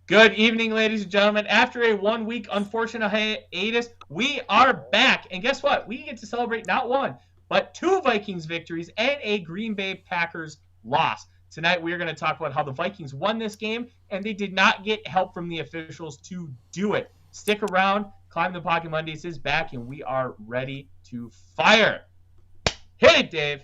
Good evening, ladies and gentlemen. After a 1 week unfortunate hiatus, we are back. And guess what? We get to celebrate not one, but two Vikings victories and a Green Bay Packers loss. Tonight, we are going to talk about how the Vikings won this game, and they did not get help from the officials to do it. Stick around. Climb the Pocket Mondays is back, and we are ready to fire. Hit it, Dave.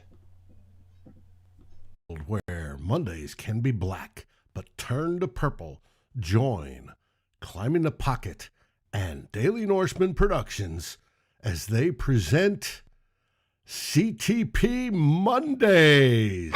Where Mondays can be black, but turn to purple. Join Climbing the Pocket and Daily Norseman Productions as they present CTP Mondays.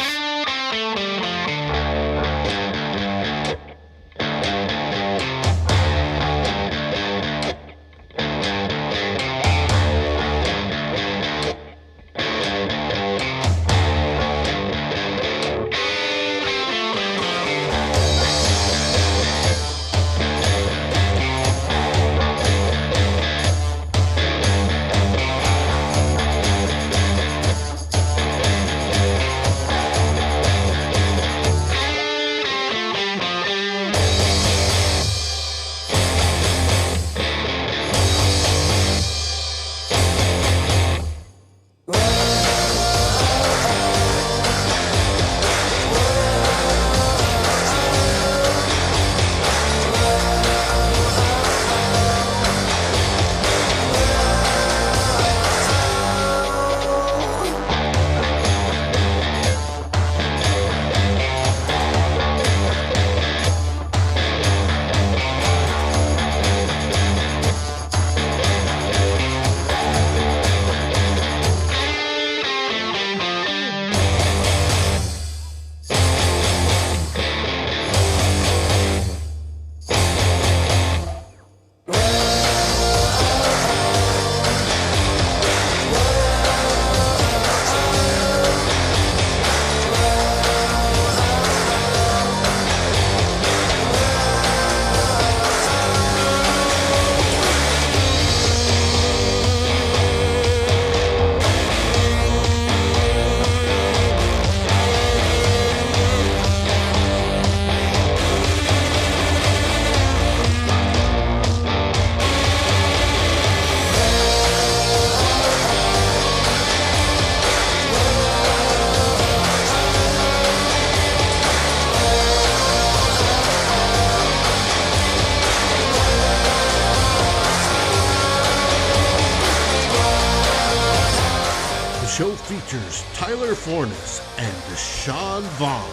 Show features Tyler Fornes and Deshawn Vaughn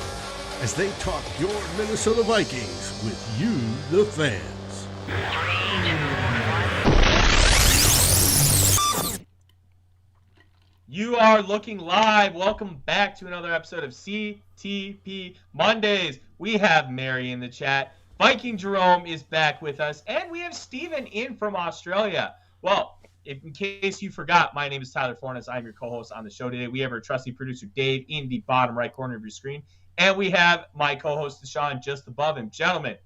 as they talk your Minnesota Vikings with you, the fans. You are looking live. Welcome back to another episode of CTP Mondays. We have Mary in the chat. Viking Jerome is back with us, and we have Steven in from Australia. Well, in case you forgot, my name is Tyler Fornes. I'm your co-host on the show today. We have our trusty producer, Dave, in the bottom right corner of your screen. And we have my co-host, Deshawn, just above him. Gentlemen,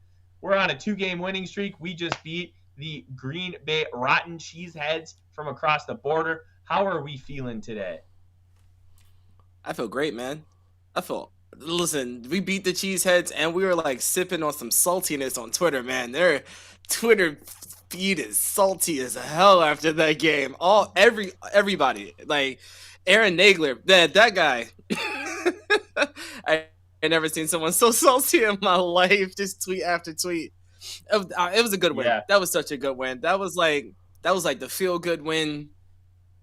we're on a 2-game winning streak. We just beat the Green Bay Rotten Cheeseheads from across the border. How are we feeling today? I feel great, man. Listen, we beat the Cheeseheads, and we were, like, sipping on some saltiness on Twitter, man. Their Twitter feed is salty as hell after that game. Everybody, like Aaron Nagler, that guy. I never seen someone so salty in my life. Just tweet after tweet. It was a good win. Yeah. That was such a good win. That was like the feel good win.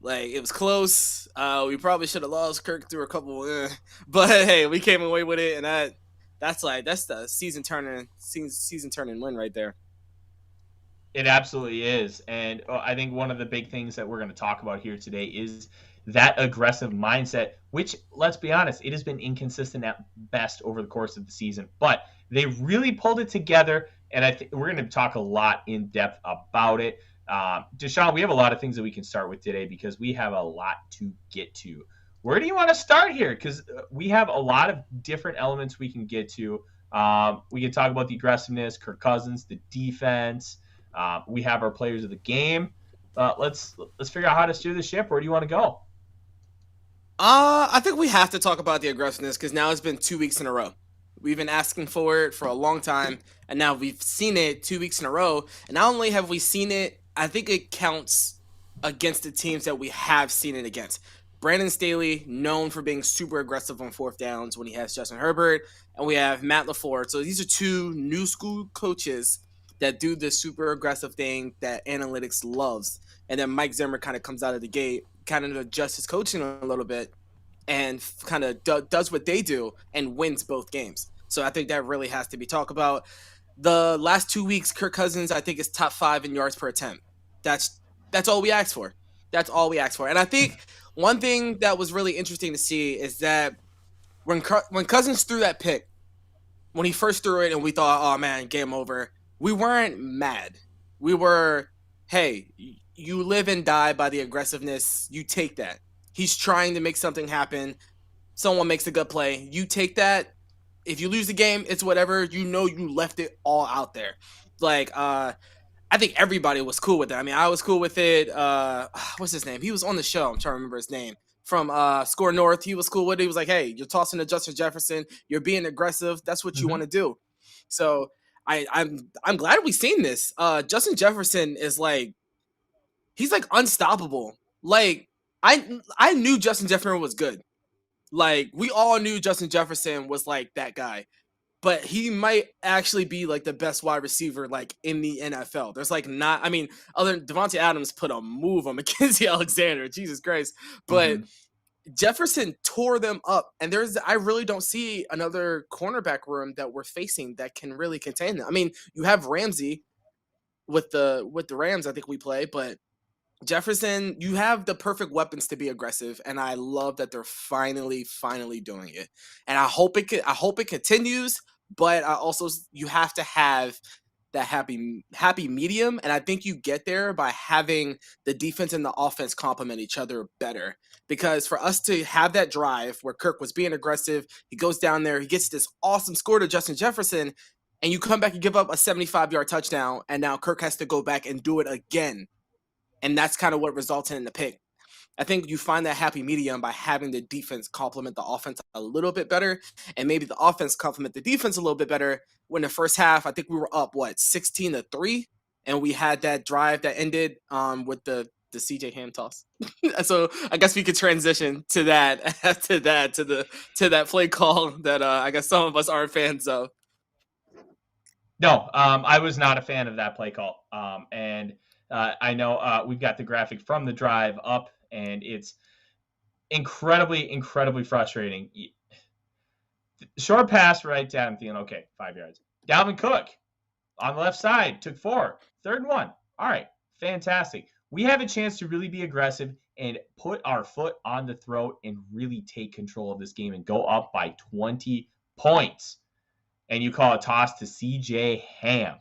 Like, it was close. We probably should have lost. Kirk threw a couple, but hey, we came away with it, and that's the season turning win right there. It absolutely is. And I think one of the big things that we're going to talk about here today is that aggressive mindset, which, let's be honest, it has been inconsistent at best over the course of the season. But they really pulled it together, and I think we're going to talk a lot in depth about it. Deshawn, we have a lot of things that we can start with today because we have a lot to get to. Where do you want to start here? Because we have a lot of different elements we can get to. We can talk about the aggressiveness, Kirk Cousins, the defense. We have our players of the game. Let's figure out how to steer the ship. Where do you want to go? I think we have to talk about the aggressiveness because now it's been 2 weeks in a row. We've been asking for it for a long time, and now we've seen it 2 weeks in a row. And not only have we seen it, I think it counts against the teams that we have seen it against. Brandon Staley, known for being super aggressive on fourth downs when he has Justin Herbert, and we have Matt LaFleur. So these are two new school coaches that do this super aggressive thing that analytics loves. And then Mike Zimmer kind of comes out of the gate, kind of adjusts his coaching a little bit, and kind of does what they do and wins both games. So I think that really has to be talked about. The last 2 weeks, Kirk Cousins, I think, is top 5 in yards per attempt. That's all we asked for. That's all we asked for. And I think one thing that was really interesting to see is that when Cousins threw that pick, when he first threw it and we thought, oh man, game over, we weren't mad. We were, hey, you live and die by the aggressiveness. You take that. He's trying to make something happen. Someone makes a good play. You take that. If you lose the game, it's whatever. You know you left it all out there. Like, I think everybody was cool with it. I mean, I was cool with it. What's his name? He was on the show. I'm trying to remember his name. From Score North, he was cool with it. He was like, hey, you're tossing to Justin Jefferson. You're being aggressive. That's what you want to do. So I'm glad we've seen this. Justin Jefferson is like, he's like unstoppable. Like, I knew Justin Jefferson was good. Like, we all knew Justin Jefferson was like that guy. But he might actually be like the best wide receiver like in the NFL. There's like not, I mean, other than Devontae Adams put a move on Mackenzie Alexander, Jesus Christ. But Jefferson tore them up, and I really don't see another cornerback room that we're facing that can really contain them. I mean, you have Ramsey with the Rams, I think we play, but Jefferson, you have the perfect weapons to be aggressive, and I love that they're finally doing it. And I hope it continues, but you have to have that happy medium, and I think you get there by having the defense and the offense complement each other better. Because for us to have that drive where Kirk was being aggressive, he goes down there, he gets this awesome score to Justin Jefferson, and you come back and give up a 75-yard touchdown, and now Kirk has to go back and do it again. And that's kind of what resulted in the pick. I think you find that happy medium by having the defense complement the offense a little bit better, and maybe the offense complement the defense a little bit better. When the first half, I think we were up 16-3, and we had that drive that ended with the CJ Ham toss. So I guess we could transition to that to that play call that I guess some of us aren't fans of. No, I was not a fan of that play call, and I know we've got the graphic from the drive up, and it's incredibly frustrating. Short pass right to Adam Thielen. Okay, 5 yards. Dalvin Cook on the left side took 4. 3rd and 1. All right, fantastic. We have a chance to really be aggressive and put our foot on the throat and really take control of this game and go up by 20 points. And you call a toss to CJ Ham.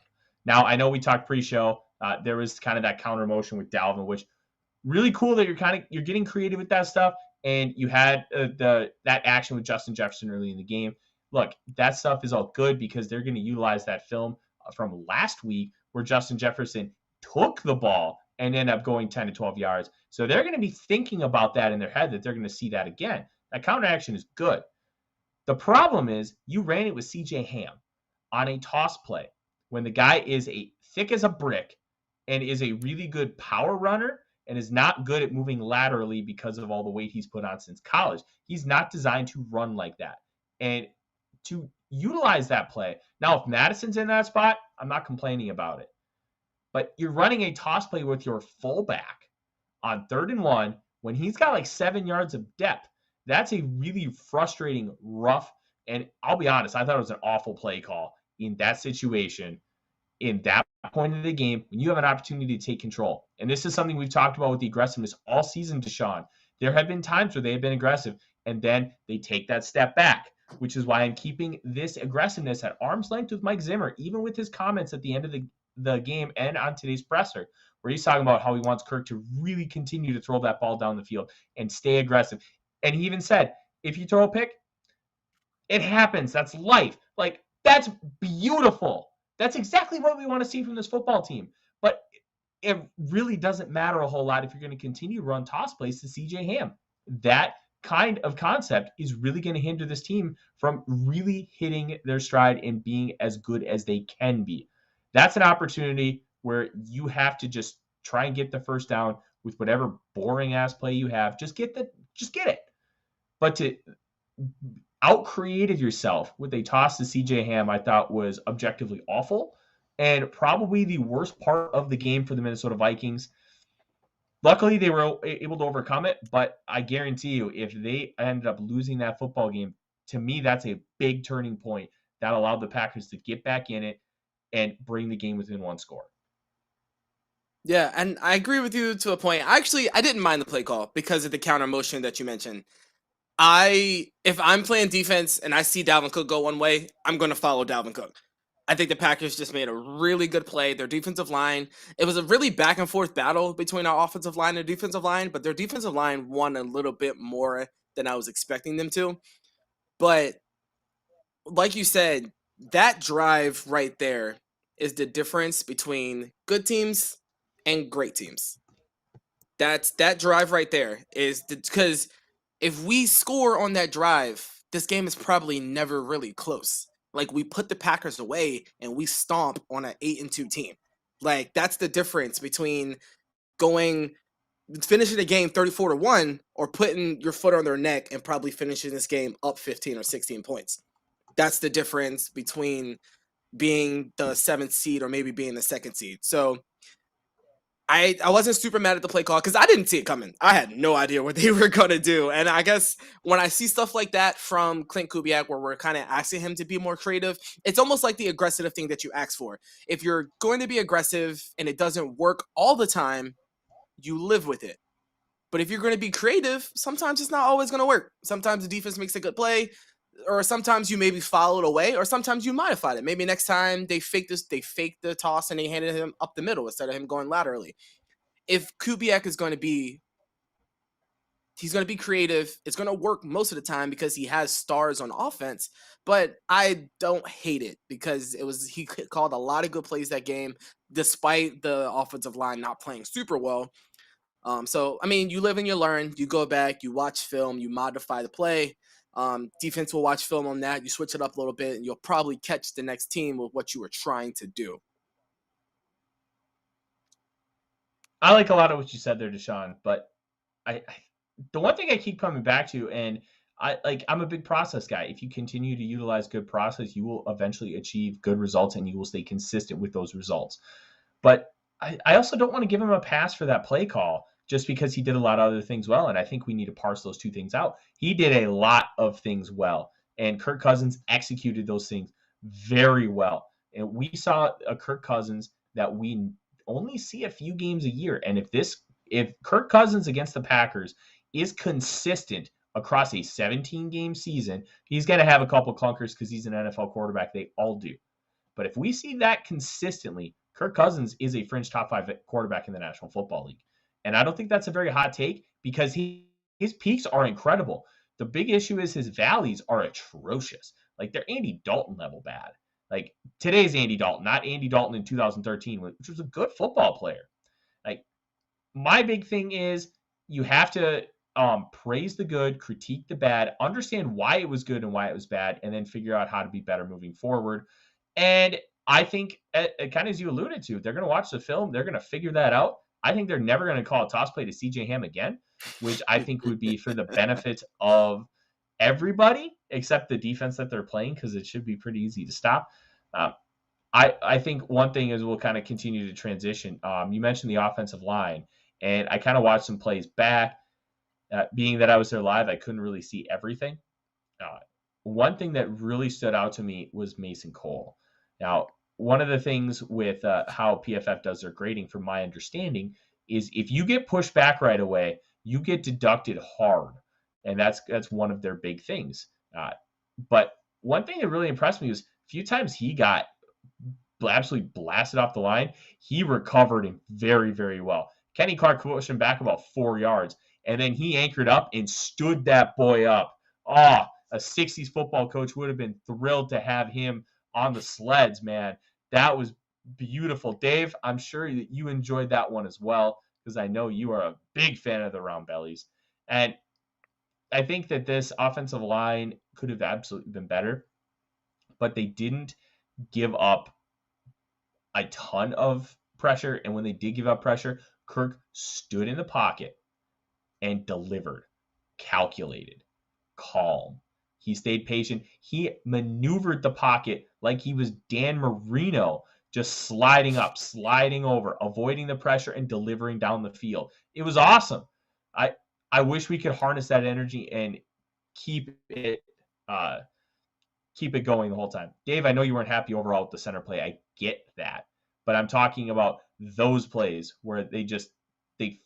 Now, I know we talked pre-show. There was kind of that counter motion with Dalvin, which really cool that you're getting creative with that stuff. And you had that action with Justin Jefferson early in the game. Look, that stuff is all good because they're going to utilize that film from last week where Justin Jefferson took the ball and ended up going 10 to 12 yards. So they're going to be thinking about that in their head, that they're going to see that again. That counter action is good. The problem is you ran it with CJ Ham on a toss play when the guy is thick as a brick and is a really good power runner and is not good at moving laterally because of all the weight he's put on since college. He's not designed to run like that. And to utilize that play, now if Madison's in that spot, I'm not complaining about it. But you're running a toss play with your fullback on 3rd and 1 when he's got like 7 yards of depth. That's a really frustrating, rough, and I'll be honest, I thought it was an awful play call in that situation, in that point of the game, when you have an opportunity to take control. And this is something we've talked about with the aggressiveness all season, Deshawn. There have been times where they have been aggressive, and then they take that step back, which is why I'm keeping this aggressiveness at arm's length with Mike Zimmer, even with his comments at the end of the game and on today's presser, where he's talking about how he wants Kirk to really continue to throw that ball down the field and stay aggressive. And he even said, if you throw a pick, it happens. That's life. Like, that's beautiful. That's exactly what we want to see from this football team. But it really doesn't matter a whole lot if you're going to continue to run toss plays to CJ Ham. That kind of concept is really going to hinder this team from really hitting their stride and being as good as they can be. That's an opportunity where you have to just try and get the first down with whatever boring ass play you have. Just get it. But to out creative yourself with a toss to CJ Ham, I thought was objectively awful and probably the worst part of the game for the Minnesota Vikings. Luckily, they were able to overcome it, but I guarantee you, if they ended up losing that football game, to me, that's a big turning point that allowed the Packers to get back in it and bring the game within one score. Yeah, and I agree with you to a point. I didn't mind the play call because of the counter motion that you mentioned. If I'm playing defense and I see Dalvin Cook go one way, I'm going to follow Dalvin Cook. I think the Packers just made a really good play. Their defensive line, it was a really back and forth battle between our offensive line and defensive line, but their defensive line won a little bit more than I was expecting them to. But like you said, that drive right there is the difference between good teams and great teams. That drive right there is because if we score on that drive, this game is probably never really close. Like, we put the Packers away and we stomp on an 8-2 team. Like, that's the difference between finishing the game 34-1 or putting your foot on their neck and probably finishing this game up 15 or 16 points. That's the difference between being the 7th seed or maybe being the 2nd seed. So I wasn't super mad at the play call because I didn't see it coming. I had no idea what they were going to do. And I guess when I see stuff like that from Clint Kubiak, where we're kind of asking him to be more creative, it's almost like the aggressive thing that you ask for. If you're going to be aggressive and it doesn't work all the time, you live with it. But if you're going to be creative, sometimes it's not always going to work. Sometimes the defense makes a good play, or sometimes you maybe fouled away, or sometimes you modified it. Maybe next time they faked the toss and they handed him up the middle instead of him going laterally. If Kubiak is going to be, he's going to be creative. It's going to work most of the time because he has stars on offense, but I don't hate it because he called a lot of good plays that game, despite the offensive line not playing super well. So, I mean, you live and you learn. You go back, you watch film, you modify the play. Defense will watch film on that. You switch it up a little bit, and you'll probably catch the next team with what you were trying to do. I like a lot of what you said there, Deshawn, but the one thing I keep coming back to, and I'm a big process guy. If you continue to utilize good process, you will eventually achieve good results and you will stay consistent with those results. But I also don't want to give him a pass for that play call just because he did a lot of other things well. And I think we need to parse those two things out. He did a lot of things well, and Kirk Cousins executed those things very well. And we saw a Kirk Cousins that we only see a few games a year. And if Kirk Cousins against the Packers is consistent across a 17-game season, he's going to have a couple clunkers because he's an NFL quarterback. They all do. But if we see that consistently, Kirk Cousins is a fringe top 5 quarterback in the National Football League. And I don't think that's a very hot take because his peaks are incredible. The big issue is his valleys are atrocious. Like, they're Andy Dalton level bad. Like, today's Andy Dalton, not Andy Dalton in 2013, which was a good football player. Like, my big thing is you have to praise the good, critique the bad, understand why it was good and why it was bad, and then figure out how to be better moving forward. And I think, kind of as you alluded to, they're going to watch the film. They're going to figure that out. I think they're never going to call a toss play to CJ Ham again, which I think would be for the benefit of everybody except the defense that they're playing, because it should be pretty easy to stop. I think one thing is we'll kind of continue to transition. You mentioned the offensive line, and I kind of watched some plays back. Being that I was there live, I couldn't really see everything. One thing that really stood out to me was Mason Cole. Now, one of the things with how PFF does their grading, from my understanding, is if you get pushed back right away, you get deducted hard. And that's one of their big things. But one thing that really impressed me was a few times he got absolutely blasted off the line. He recovered him very, very well. Kenny Clark pushed him back about 4 yards, and then he anchored up and stood that boy up. A 60s football coach would have been thrilled to have him on the sleds, man. That was beautiful. Dave, I'm sure that you enjoyed that one as well, because I know you are a big fan of the round bellies. And I think that this offensive line could have absolutely been better, but they didn't give up a ton of pressure. And when they did give up pressure, Kirk stood in the pocket and delivered, calculated, calm. He stayed patient. He maneuvered the pocket like he was Dan Marino, just sliding up, sliding over, avoiding the pressure, and delivering down the field. It was awesome. I I wish we could harness that energy and keep it uh, keep it going the whole time. Dave, I know you weren't happy overall with the center play. I get that, but I'm talking about those plays where they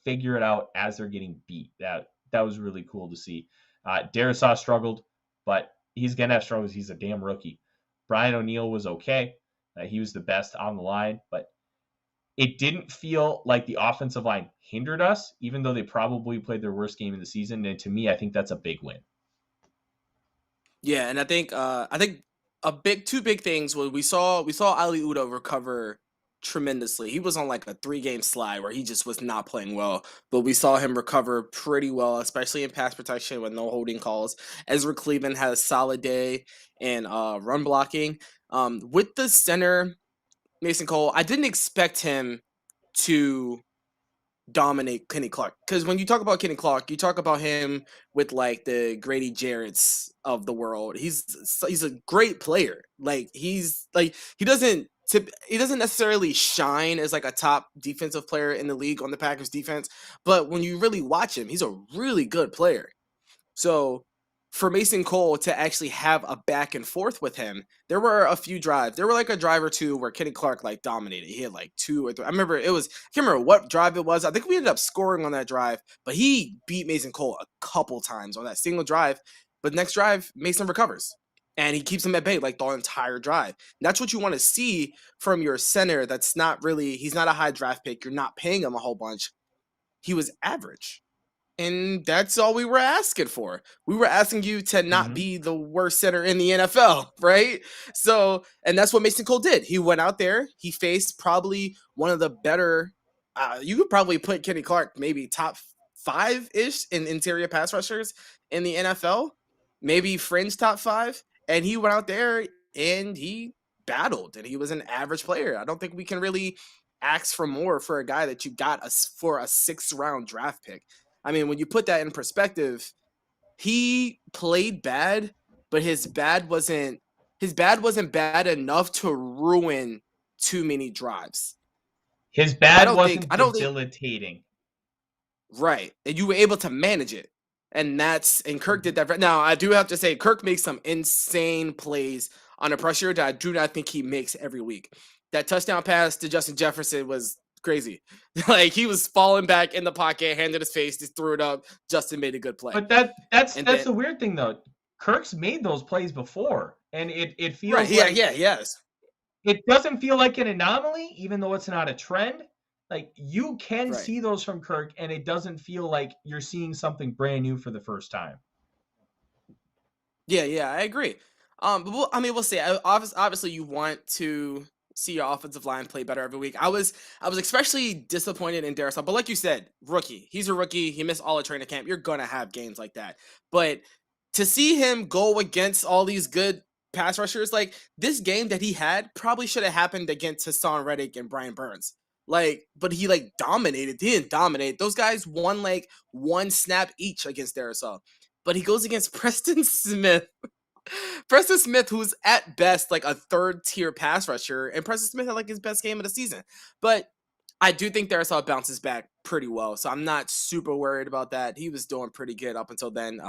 figure it out as they're getting beat. That was really cool to see. Darisaw struggled, but he's gonna have struggles. He's a damn rookie. Brian O'Neill was okay. He was the best on the line, but it didn't feel like the offensive line hindered us, even though they probably played their worst game in the season. And to me, I think that's a big win. Yeah, and I think two big things was we saw Ali Udo recover tremendously. He was on like a 3-game slide where he just was not playing well, but we saw him recover pretty well, especially in pass protection with no holding calls. Ezra Cleveland had a solid day in run blocking. With the center Mason Cole, I didn't expect him to dominate Kenny Clark, because when you talk about Kenny Clark, you talk about him with like the Grady Jarrett's of the world. He's a great player. Like he doesn't necessarily shine as like a top defensive player in the league on the Packers defense, but when you really watch him, he's a really good player. So for Mason Cole to actually have a back and forth with him, there were a few drives. There were like a drive or two where Kenny Clark like dominated. He had like 2 or 3. I can't remember what drive it was. I think we ended up scoring on that drive, but he beat Mason Cole a couple times on that single drive. But next drive, Mason recovers and he keeps him at bay like the entire drive. And that's what you want to see from your center. He's not a high draft pick. You're not paying him a whole bunch. He was average. And that's all we were asking for. We were asking you to not be the worst center in the NFL, right? So, and that's what Mason Cole did. He went out there. He faced probably one of the better, you could probably put Kenny Clark maybe top 5-ish in interior pass rushers in the NFL, maybe fringe top 5. And he went out there and he battled, and he was an average player. I don't think we can really ask for more for a guy that you got for a 6th-round draft pick. I mean, when you put that in perspective, he played bad, but his bad wasn't bad enough to ruin too many drives. His bad wasn't debilitating. Right. And you were able to manage it. And Kirk did that. Now, I do have to say, Kirk makes some insane plays under pressure that I do not think he makes every week. That touchdown pass to Justin Jefferson was crazy. Like, he was falling back in the pocket, hand in his face, just threw it up. Justin made a good play. But that's the weird thing, though. Kirk's made those plays before, and it feels right, yes. It doesn't feel like an anomaly, even though it's not a trend. Like, you can see those from Kirk, and it doesn't feel like you're seeing something brand new for the first time. Yeah, I agree. But we'll see. Obviously, you want to see your offensive line play better every week. I was especially disappointed in Darisaw, but like you said, rookie. He's a rookie. He missed all of training camp. You're gonna have games like that. But to see him go against all these good pass rushers, like this game that he had probably should have happened against Hassan Reddick and Brian Burns. But he dominated. He didn't dominate. Those guys won like 1 snap each against Darisaw. But he goes against Preston Smith. Preston Smith, who's at best like a 3rd-tier pass rusher, and Preston Smith had like his best game of the season. But I do think Darisaw bounces back pretty well, so I'm not super worried about that. He was doing pretty good up until then.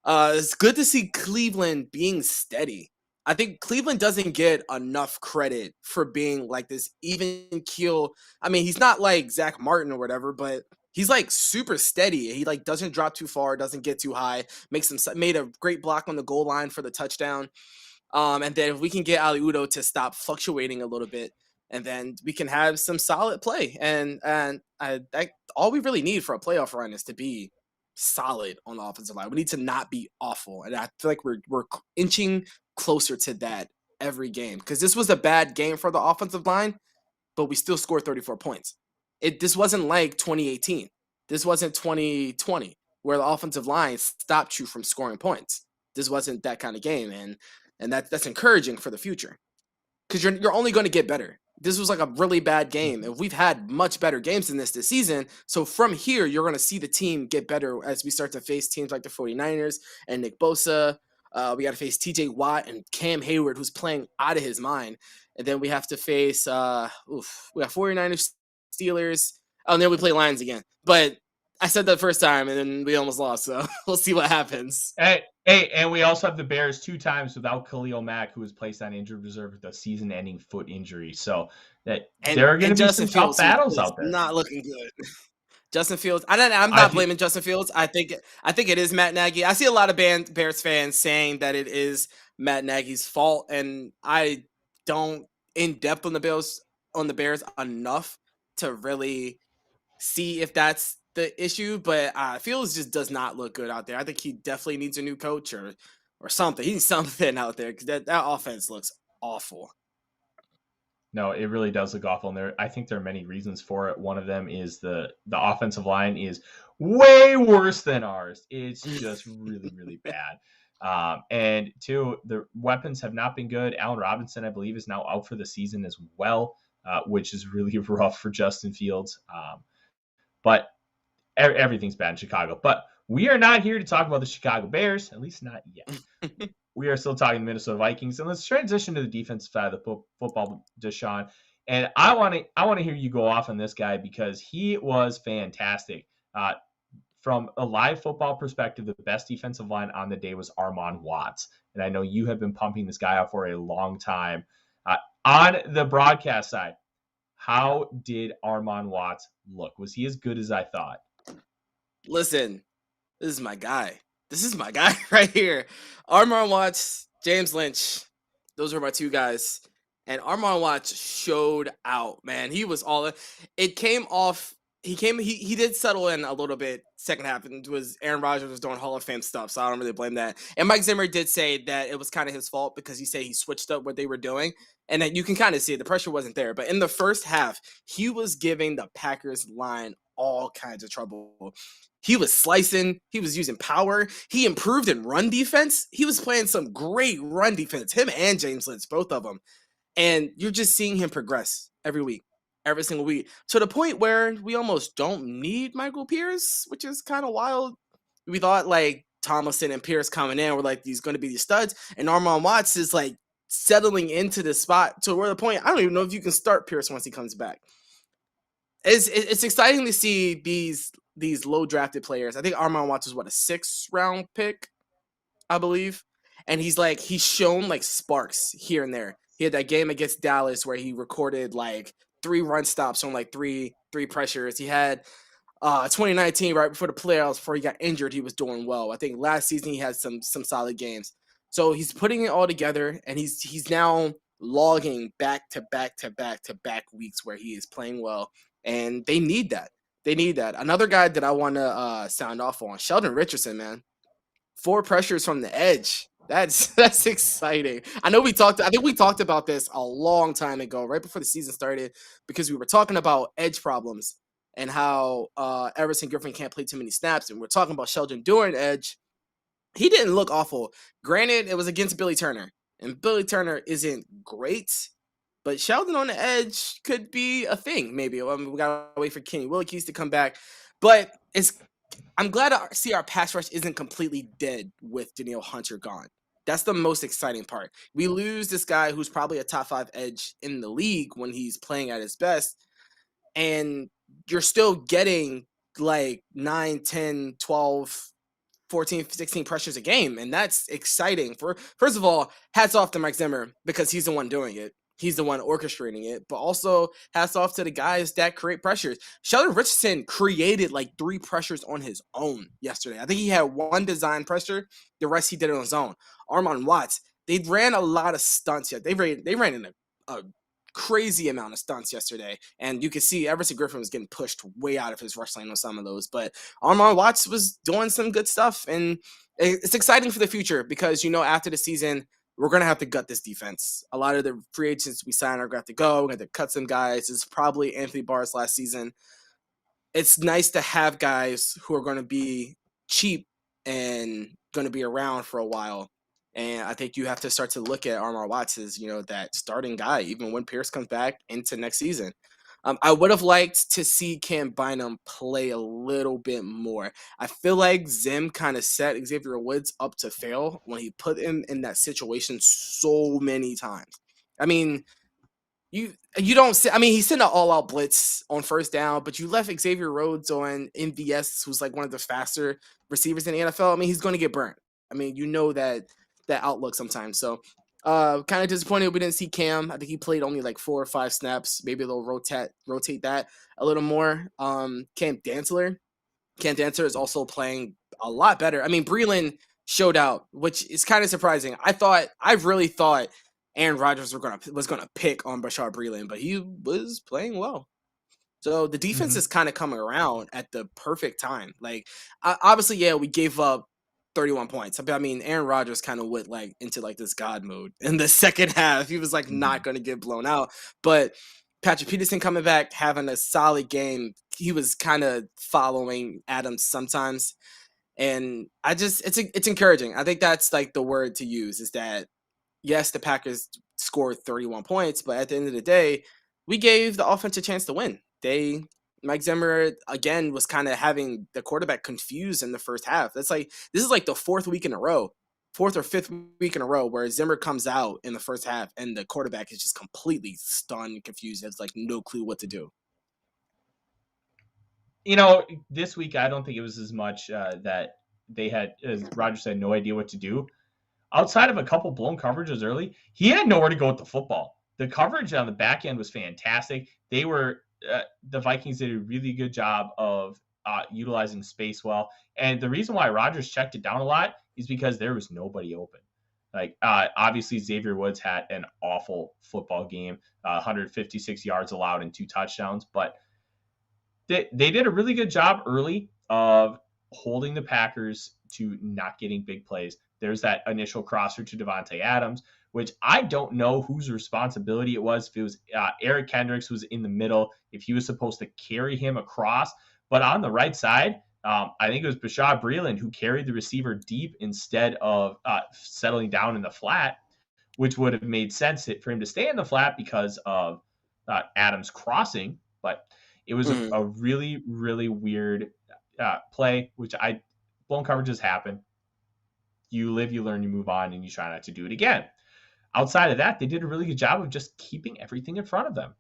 It's good to see Cleveland being steady. I think Cleveland doesn't get enough credit for being like this even keel. I mean, he's not like Zach Martin or whatever, but he's like super steady. He like doesn't drop too far, doesn't get too high. Made a great block on the goal line for the touchdown. And then if we can get Ali Udo to stop fluctuating a little bit, and then we can have some solid play. And all we really need for a playoff run is to be solid on the offensive line. We need to not be awful, and I feel like we're inching closer to that every game, because this was a bad game for the offensive line, but we still scored 34 points. This wasn't like 2018. This wasn't 2020. where the offensive line stopped you from scoring points. This wasn't that kind of game, and that's encouraging for the future because you're only going to get better. This was like a really bad game, and we've had much better games than this season. So from here, you're going to see the team get better as we start to face teams like the 49ers and Nick Bosa. We got to face TJ Watt and Cam Hayward, who's playing out of his mind. And then we have to face, we got 49ers, Steelers. Oh, and then we play Lions again. But I said that first time, and then we almost lost. So we'll see what happens. Hey, and we also have the Bears 2 times without Khalil Mack, who was placed on injured reserve with a season-ending foot injury. So there are going to be some tough battles out there. Not looking good. Justin Fields. I'm not blaming Justin Fields. I think it is Matt Nagy. I see a lot of Bears fans saying that it is Matt Nagy's fault, and I don't in depth on the Bears enough to really see if that's the issue. But Fields just does not look good out there. I think he definitely needs a new coach or something. He needs something out there because that offense looks awful. No, it really does look awful, and I think there are many reasons for it. One of them is the offensive line is way worse than ours. It's just really, really bad. And 2, the weapons have not been good. Allen Robinson, I believe, is now out for the season as well, which is really rough for Justin Fields. But everything's bad in Chicago. But we are not here to talk about the Chicago Bears, at least not yet. We are still talking Minnesota Vikings, and let's transition to the defensive side of the football, Deshawn. And I want to hear you go off on this guy because he was fantastic. From a live football perspective, the best defensive line on the day was Armond Watts, and I know you have been pumping this guy out for a long time. On the broadcast side, how did Armond Watts look? Was he as good as I thought? Listen, this is my guy. This is my guy right here. Armond Watts, James Lynch. Those were my 2 guys. And Armond Watts showed out, man. He was all in. It came off. He did settle in a little bit second half, and was Aaron Rodgers was doing Hall of Fame stuff, so I don't really blame that. And Mike Zimmer did say that it was kind of his fault because he said he switched up what they were doing, and that you can kind of see it. The pressure wasn't there. But in the first half, he was giving the Packers line all kinds of trouble. He was slicing. He was using power. He improved in run defense. He was playing some great run defense, him and James Lynch, both of them. And you're just seeing him progress every week, every single week, to the point where we almost don't need Michael Pierce, which is kind of wild. We thought like Tomlinson and Pierce coming in were like these going to be these studs, and Armond Watts is like settling into the spot to where the point I don't even know if you can start Pierce once he comes back. It's exciting to see these low drafted players. I think Armond Watts was a 6th round pick, I believe. And he's shown like sparks here and there. He had that game against Dallas where he recorded like 3 run stops on like three pressures. He had 2019 right before the playoffs, before he got injured, he was doing well. I think last season he had some solid games. So he's putting it all together, and he's now logging back to back weeks where he is playing well. And they need that. They need that. Another guy that I want to sound off on, Sheldon Richardson, man. 4 pressures from the edge. That's exciting. I think we talked about this a long time ago, right before the season started, because we were talking about edge problems and how Everson Griffin can't play too many snaps. And we're talking about Sheldon during edge. He didn't look awful. Granted, it was against Billy Turner, and Billy Turner isn't great. But Sheldon on the edge could be a thing, maybe. We got to wait for Kenny Willekes to come back. But I'm glad to see our pass rush isn't completely dead with Danielle Hunter gone. That's the most exciting part. We lose this guy who's probably a top 5 edge in the league when he's playing at his best. And you're still getting like 9, 10, 12, 14, 16 pressures a game. And that's exciting. First of all, hats off to Mike Zimmer because he's the one doing it. He's the one orchestrating it, but also hats off to the guys that create pressures. Sheldon Richardson created like 3 pressures on his own yesterday. I think he had 1 design pressure. The rest he did on his own. Armond Watts, they ran a lot of stunts. They ran in a crazy amount of stunts yesterday. And you could see Everson Griffin was getting pushed way out of his rush lane on some of those. But Armond Watts was doing some good stuff. And it's exciting for the future because, after the season, we're going to have to gut this defense. A lot of the free agents we signed are going to have to go. We're going to have to cut some guys. It's probably Anthony Barr's last season. It's nice to have guys who are going to be cheap and going to be around for a while. And I think you have to start to look at Armond Watts as, that starting guy, even when Pierce comes back into next season. I would have liked to see Cam Bynum play a little bit more. I feel like Zim kind of set Xavier Woods up to fail when he put him in that situation so many times. I mean, you don't see. I mean, he sent an all-out blitz on first down, but you left Xavier Rhodes on MVS, who's like one of the faster receivers in the NFL. I mean, he's going to get burnt. I mean, that outlook sometimes. So, kind of disappointed we didn't see Cam. I think he played only like 4 or 5 snaps. Maybe they'll rotate that a little more. Cam Dantzler is also playing a lot better. I mean, Breeland showed out, which is kind of surprising. I really thought Aaron Rodgers was gonna pick on Bashar Breeland, but he was playing well. So the defense is kind of coming around at the perfect time. Like, obviously, yeah, we gave up 31 points. I mean, Aaron Rodgers kind of went like into like this God mode in the second half. He was like not going to get blown out. But Patrick Peterson coming back, having a solid game. He was kind of following Adams sometimes. And it's encouraging. I think that's like the word to use is that, yes, the Packers scored 31 points, but at the end of the day, we gave the offense a chance to win. Mike Zimmer, again, was kind of having the quarterback confused in the first half. This is like the fourth or fifth week in a row where Zimmer comes out in the first half and the quarterback is just completely stunned, confused, has like no clue what to do. This week, I don't think it was as much that they had, as Rodgers had no idea what to do. Outside of a couple blown coverages early, he had nowhere to go with the football. The coverage on the back end was fantastic. The Vikings did a really good job of utilizing space well. And the reason why Rodgers checked it down a lot is because there was nobody open. Like, obviously, Xavier Woods had an awful football game, 156 yards allowed and 2 touchdowns. But they did a really good job early of holding the Packers to not getting big plays. There's that initial crosser to Devontae Adams, which I don't know whose responsibility it was. If it was Eric Kendricks, who was in the middle, if he was supposed to carry him across. But on the right side, I think it was Bashar Breeland who carried the receiver deep instead of settling down in the flat, which would have made sense for him to stay in the flat because of Adams crossing. But it was a really, really weird play, blown coverages happen. You live, you learn, you move on, and you try not to do it again. Outside of that, they did a really good job of just keeping everything in front of them.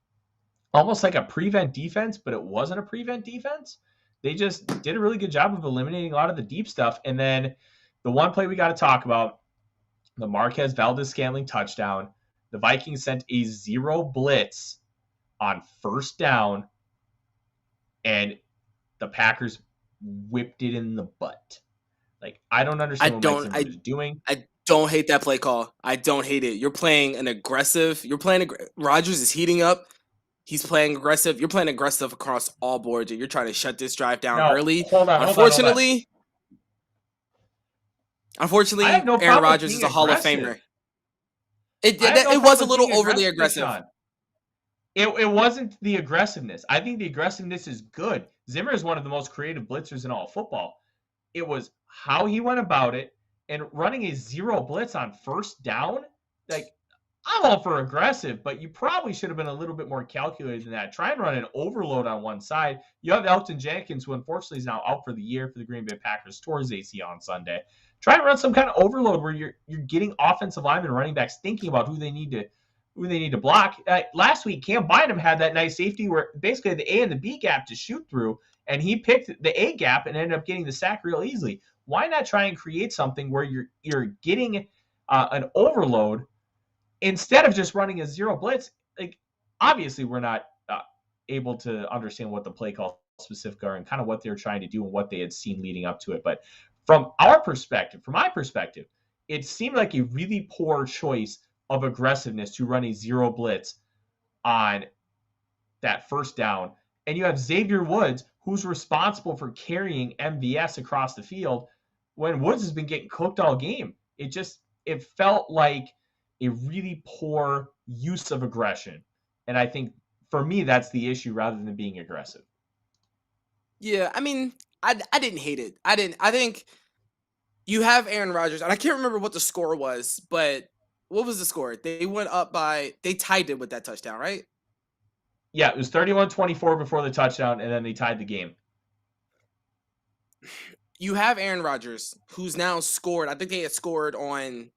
Almost like a prevent defense, but it wasn't a prevent defense. They just did a really good job of eliminating a lot of the deep stuff. And then the one play we got to talk about, the Marquez Valdes-Scantling touchdown. The Vikings sent a 0 blitz on first down, and the Packers whipped it in the butt. Like, I don't understand what Mike Zimmer is doing. I don't hate that play call. I don't hate it. You're playing an aggressive. Rodgers is heating up. He's playing aggressive. You're playing aggressive across all boards, and you're trying to shut this drive down early. Unfortunately, Aaron Rodgers is a Hall of Famer. It was a little overly aggressive. It wasn't the aggressiveness. I think the aggressiveness is good. Zimmer is one of the most creative blitzers in all of football. It was how he went about it, and running a 0 blitz on first down. Like, I'm all for aggressive, but you probably should have been a little bit more calculated than that. Try and run an overload on one side. You have Elgton Jenkins, who unfortunately is now out for the year for the Green Bay Packers, tore his ACL on Sunday. Try and run some kind of overload where you're getting offensive linemen, running backs thinking about who they need to block. Last week, Cam Bynum had that nice safety where basically the A and the B gap to shoot through, and he picked the A gap and ended up getting the sack real easily. Why not try and create something where you're getting an overload instead of just running a 0 blitz? Like, obviously, we're not able to understand what the play call specific are and kind of what they're trying to do and what they had seen leading up to it. But from my perspective, it seemed like a really poor choice of aggressiveness to run a 0 blitz on that first down. And you have Xavier Woods, who's responsible for carrying MVS across the field when Woods has been getting cooked all game. It felt like a really poor use of aggression. And I think for me, that's the issue rather than being aggressive. Yeah, I mean, I didn't hate it. I think you have Aaron Rodgers, and I can't remember what the score was, but what was the score? They tied it with that touchdown, right? Yeah, it was 31-24 before the touchdown, and then they tied the game. You have Aaron Rodgers, who's now scored. I think they had scored on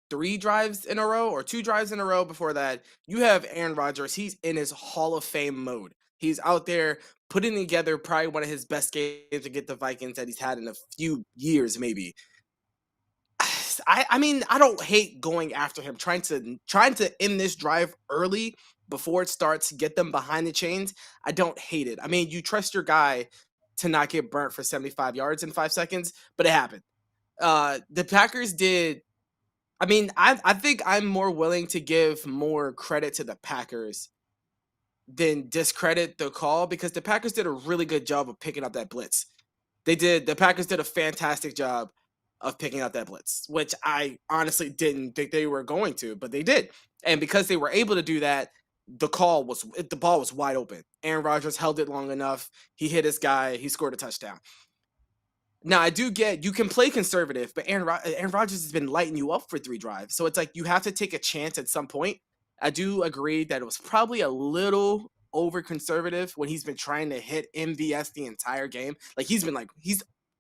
3 drives in a row or 2 drives in a row before that. You have Aaron Rodgers. He's in his Hall of Fame mode. He's out there putting together probably one of his best games to get the Vikings that he's had in a few years, maybe. I mean, I don't hate going after him, trying to end this drive early before it starts, get them behind the chains. I don't hate it. I mean, you trust your guy to not get burnt for 75 yards in 5 seconds, but it happened. The Packers did. I mean, I think I'm more willing to give more credit to the Packers than discredit the call, because the Packers did a really good job of picking up that blitz. The Packers did a fantastic job of picking up that blitz, which I honestly didn't think they were going to, but they did. And because they were able to do that, the ball was wide open. Aaron Rodgers held it long enough. He hit his guy. He scored a touchdown. Now, I do get you can play conservative, but Aaron Rodgers has been lighting you up for 3 drives. So it's like you have to take a chance at some point. I do agree that it was probably a little over conservative when he's been trying to hit MVS the entire game. Like he's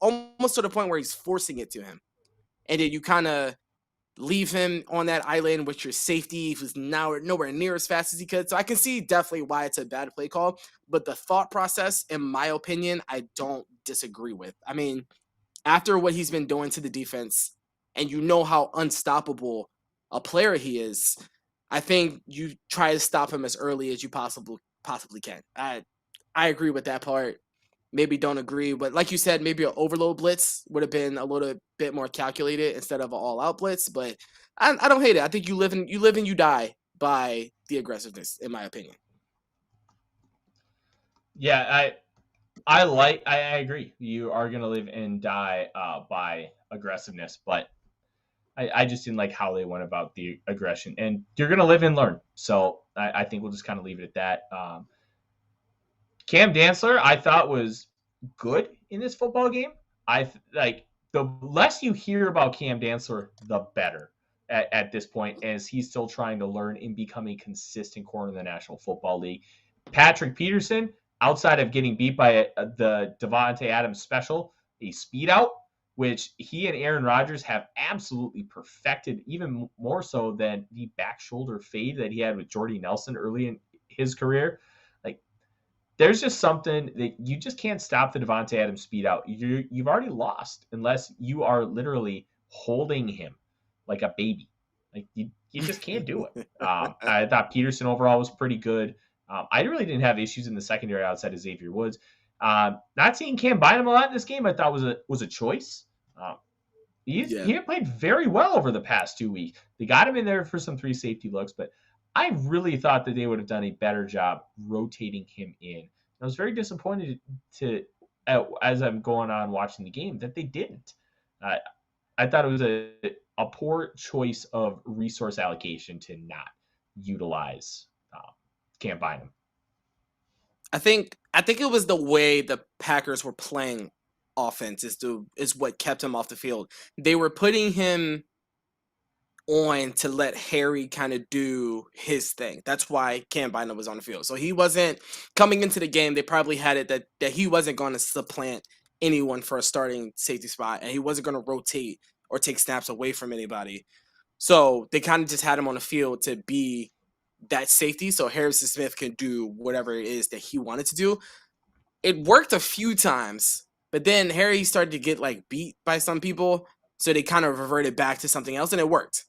almost to the point where he's forcing it to him. And then you kind of leave him on that island with your safety who's now nowhere near as fast as he could. So I can see definitely why it's a bad play call. But the thought process, in my opinion, I don't disagree with. I mean, after what he's been doing to the defense, and you know how unstoppable a player he is, I think you try to stop him as early as you possibly can. I agree with that part. Maybe don't agree, but like you said, maybe an overload blitz would have been a little bit more calculated instead of an all-out blitz. But I don't hate it. I think you live and you die by the aggressiveness, in my opinion. Yeah, I agree. You are gonna live and die by aggressiveness, but I just didn't like how they went about the aggression. And you're gonna live and learn. So I think we'll just kind of leave it at that. Cam Dantzler, I thought was good in this football game. The less you hear about Cam Dantzler, the better at this point, as he's still trying to learn and become a consistent corner in the National Football League. Patrick Peterson, outside of getting beat by the Devontae Adams special, a speed out, which he and Aaron Rodgers have absolutely perfected, even more so than the back shoulder fade that he had with Jordy Nelson early in his career. There's just something that you just can't stop the Devontae Adams speed out. You've already lost unless you are literally holding him like a baby. Like you just can't do it. I thought Peterson overall was pretty good. I really didn't have issues in the secondary outside of Xavier Woods. Not seeing Cam Bynum a lot in this game, I thought was a choice. He had played very well over the past 2 weeks. They got him in there for some 3 safety looks, but I really thought that they would have done a better job rotating him in. I was very disappointed as I'm going on watching the game that they didn't. I thought it was a poor choice of resource allocation to not utilize Cam Bynum. I think it was the way the Packers were playing offense is what kept him off the field. They were putting him on to let Harry kind of do his thing. That's why Cam Bynum was on the field. So he wasn't coming into the game. They probably had it that he wasn't going to supplant anyone for a starting safety spot, and he wasn't going to rotate or take snaps away from anybody. So they kind of just had him on the field to be that safety so Harrison Smith can do whatever it is that he wanted to do. It worked a few times, but then Harry started to get beat by some people, so they kind of reverted back to something else, and it worked.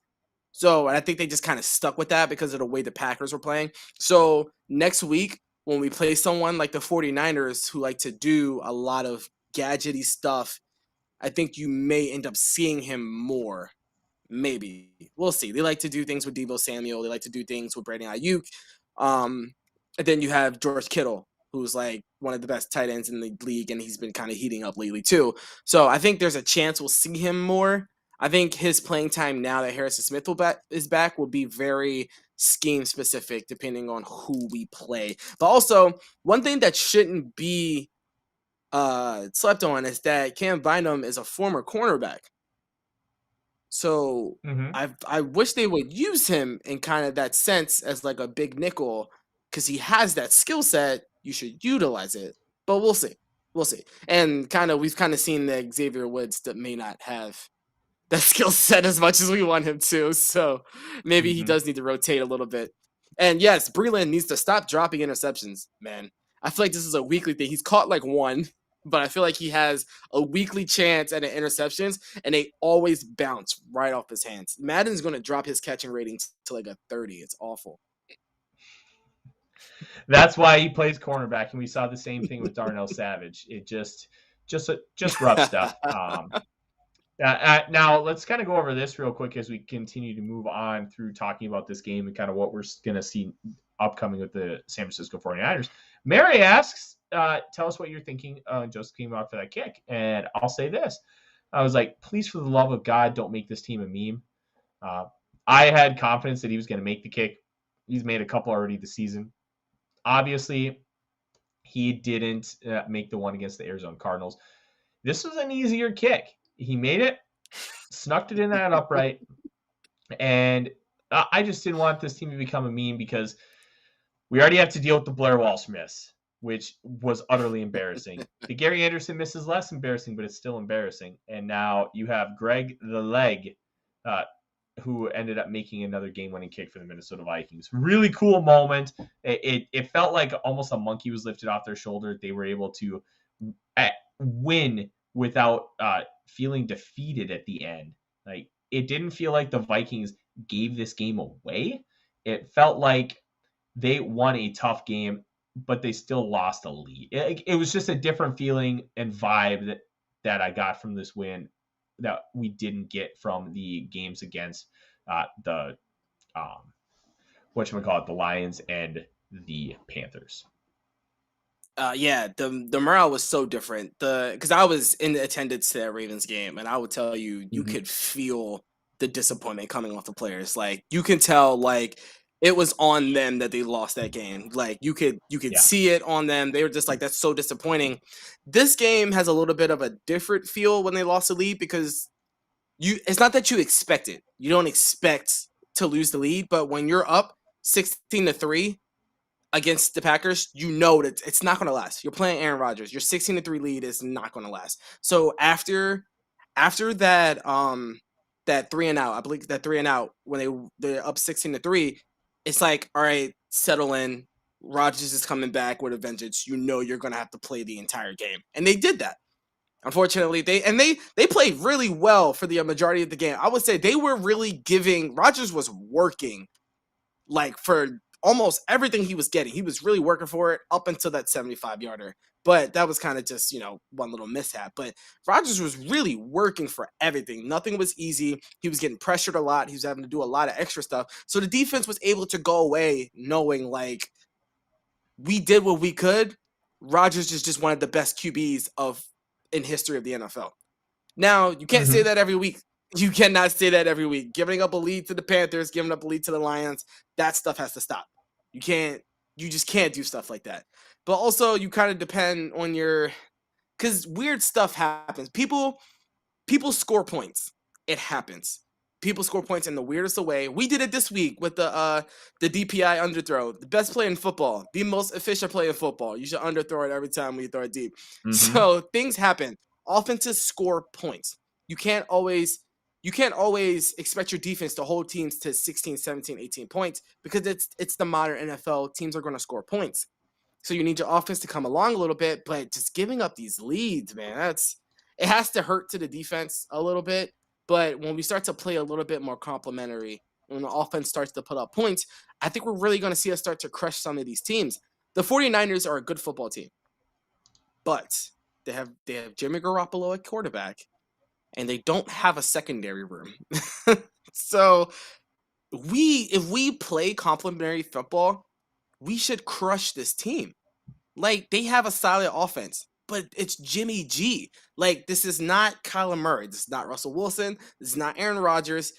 So I think they just kind of stuck with that because of the way the Packers were playing. So next week, when we play someone like the 49ers who like to do a lot of gadgety stuff, I think you may end up seeing him more. Maybe. We'll see. They like to do things with Deebo Samuel. They like to do things with Brandon Ayuk. And then you have George Kittle, who's like one of the best tight ends in the league, and he's been kind of heating up lately too. So I think there's a chance we'll see him more. I think his playing time now that Harrison Smith is back will be very scheme specific depending on who we play. But also, one thing that shouldn't be slept on is that Cam Bynum is a former cornerback. So Mm-hmm. I wish they would use him in kind of that sense as like a big nickel because he has that skill set. You should utilize it, but we'll see. We'll see. And we've kind of seen that Xavier Woods that may not have that skill set as much as we want him to. So maybe he Mm-hmm. does need to rotate a little bit. And yes, Breland needs to stop dropping interceptions, man. I feel like this is a weekly thing. He's caught like one, but I feel like he has a weekly chance at an interceptions, and they always bounce right off his hands. Madden's going to drop his catching rating to like a 30. It's awful. That's why he plays cornerback, and we saw the same thing with Darnell Savage. It just rough stuff. Now let's kind of go over this real quick as we continue to move on through talking about this game and kind of what we're going to see upcoming with the San Francisco 49ers. Mary asks, tell us what you're thinking. Joseph came out for that kick. And I'll say this. I was like, please, for the love of God, don't make this team a meme. I had confidence that he was going to make the kick. He's made a couple already this season. Obviously, he didn't make the one against the Arizona Cardinals. This was an easier kick. He made it, snuck it in that upright, and I just didn't want this team to become a meme because we already have to deal with the Blair Walsh miss, which was utterly embarrassing. The Gary Anderson miss is less embarrassing, but it's still embarrassing. And now you have Greg the Leg, who ended up making another game-winning kick for the Minnesota Vikings. Really cool moment. It felt like almost a monkey was lifted off their shoulder. They were able to win without feeling defeated at the end. Like, it didn't feel like the Vikings gave this game away. It felt like they won a tough game, but they still lost a lead. It was just a different feeling and vibe that I got from this win that we didn't get from the games against the Lions and the Panthers. The morale was so different. Because I was in attendance to that Ravens game, and I would tell you, you could feel the disappointment coming off the players. Like, you can tell, like, it was on them that they lost that game. Like, you could see it on them. They were just like, that's so disappointing. This game has a little bit of a different feel when they lost the lead because it's not that you expect it. You don't expect to lose the lead, but when you're up 16-3 against the Packers, you know that it's not going to last. You're playing Aaron Rodgers. Your 16-3 lead is not going to last. So after that that 3-and-out, I believe that 3-and-out when they're up 16-3, it's like, all right, settle in. Rodgers is coming back with a vengeance. You know you're going to have to play the entire game. And they did that. Unfortunately, they played really well for the majority of the game. I would say they were really giving. Rodgers was working like for almost everything he was getting. He was really working for it up until that 75-yarder. But that was kind of just, one little mishap. But Rodgers was really working for everything. Nothing was easy. He was getting pressured a lot. He was having to do a lot of extra stuff. So the defense was able to go away knowing, like, we did what we could. Rodgers is just one of the best QBs in history of the NFL. Now, you can't say that every week. You cannot say that every week. Giving up a lead to the Panthers, giving up a lead to the Lions, that stuff has to stop. You just can't do stuff like that. But also, you kind of depend on because weird stuff happens. People score points. It happens. People score points in the weirdest of way. We did it this week with the DPI underthrow. The best play in football. The most efficient play in football. You should underthrow it every time we throw it deep. So things happen. Offenses score points. You can't always expect your defense to hold teams to 16, 17, 18 points because it's the modern NFL. Teams are going to score points. So you need your offense to come along a little bit, but just giving up these leads, man, it has to hurt to the defense a little bit. But when we start to play a little bit more complementary, when the offense starts to put up points, I think we're really going to see us start to crush some of these teams. The 49ers are a good football team, but they have Jimmy Garoppolo at quarterback, and they don't have a secondary room. So if we play complementary football, we should crush this team. Like, they have a solid offense, but it's Jimmy G. Like, this is not Kyler Murray. This is not Russell Wilson. This is not Aaron Rodgers.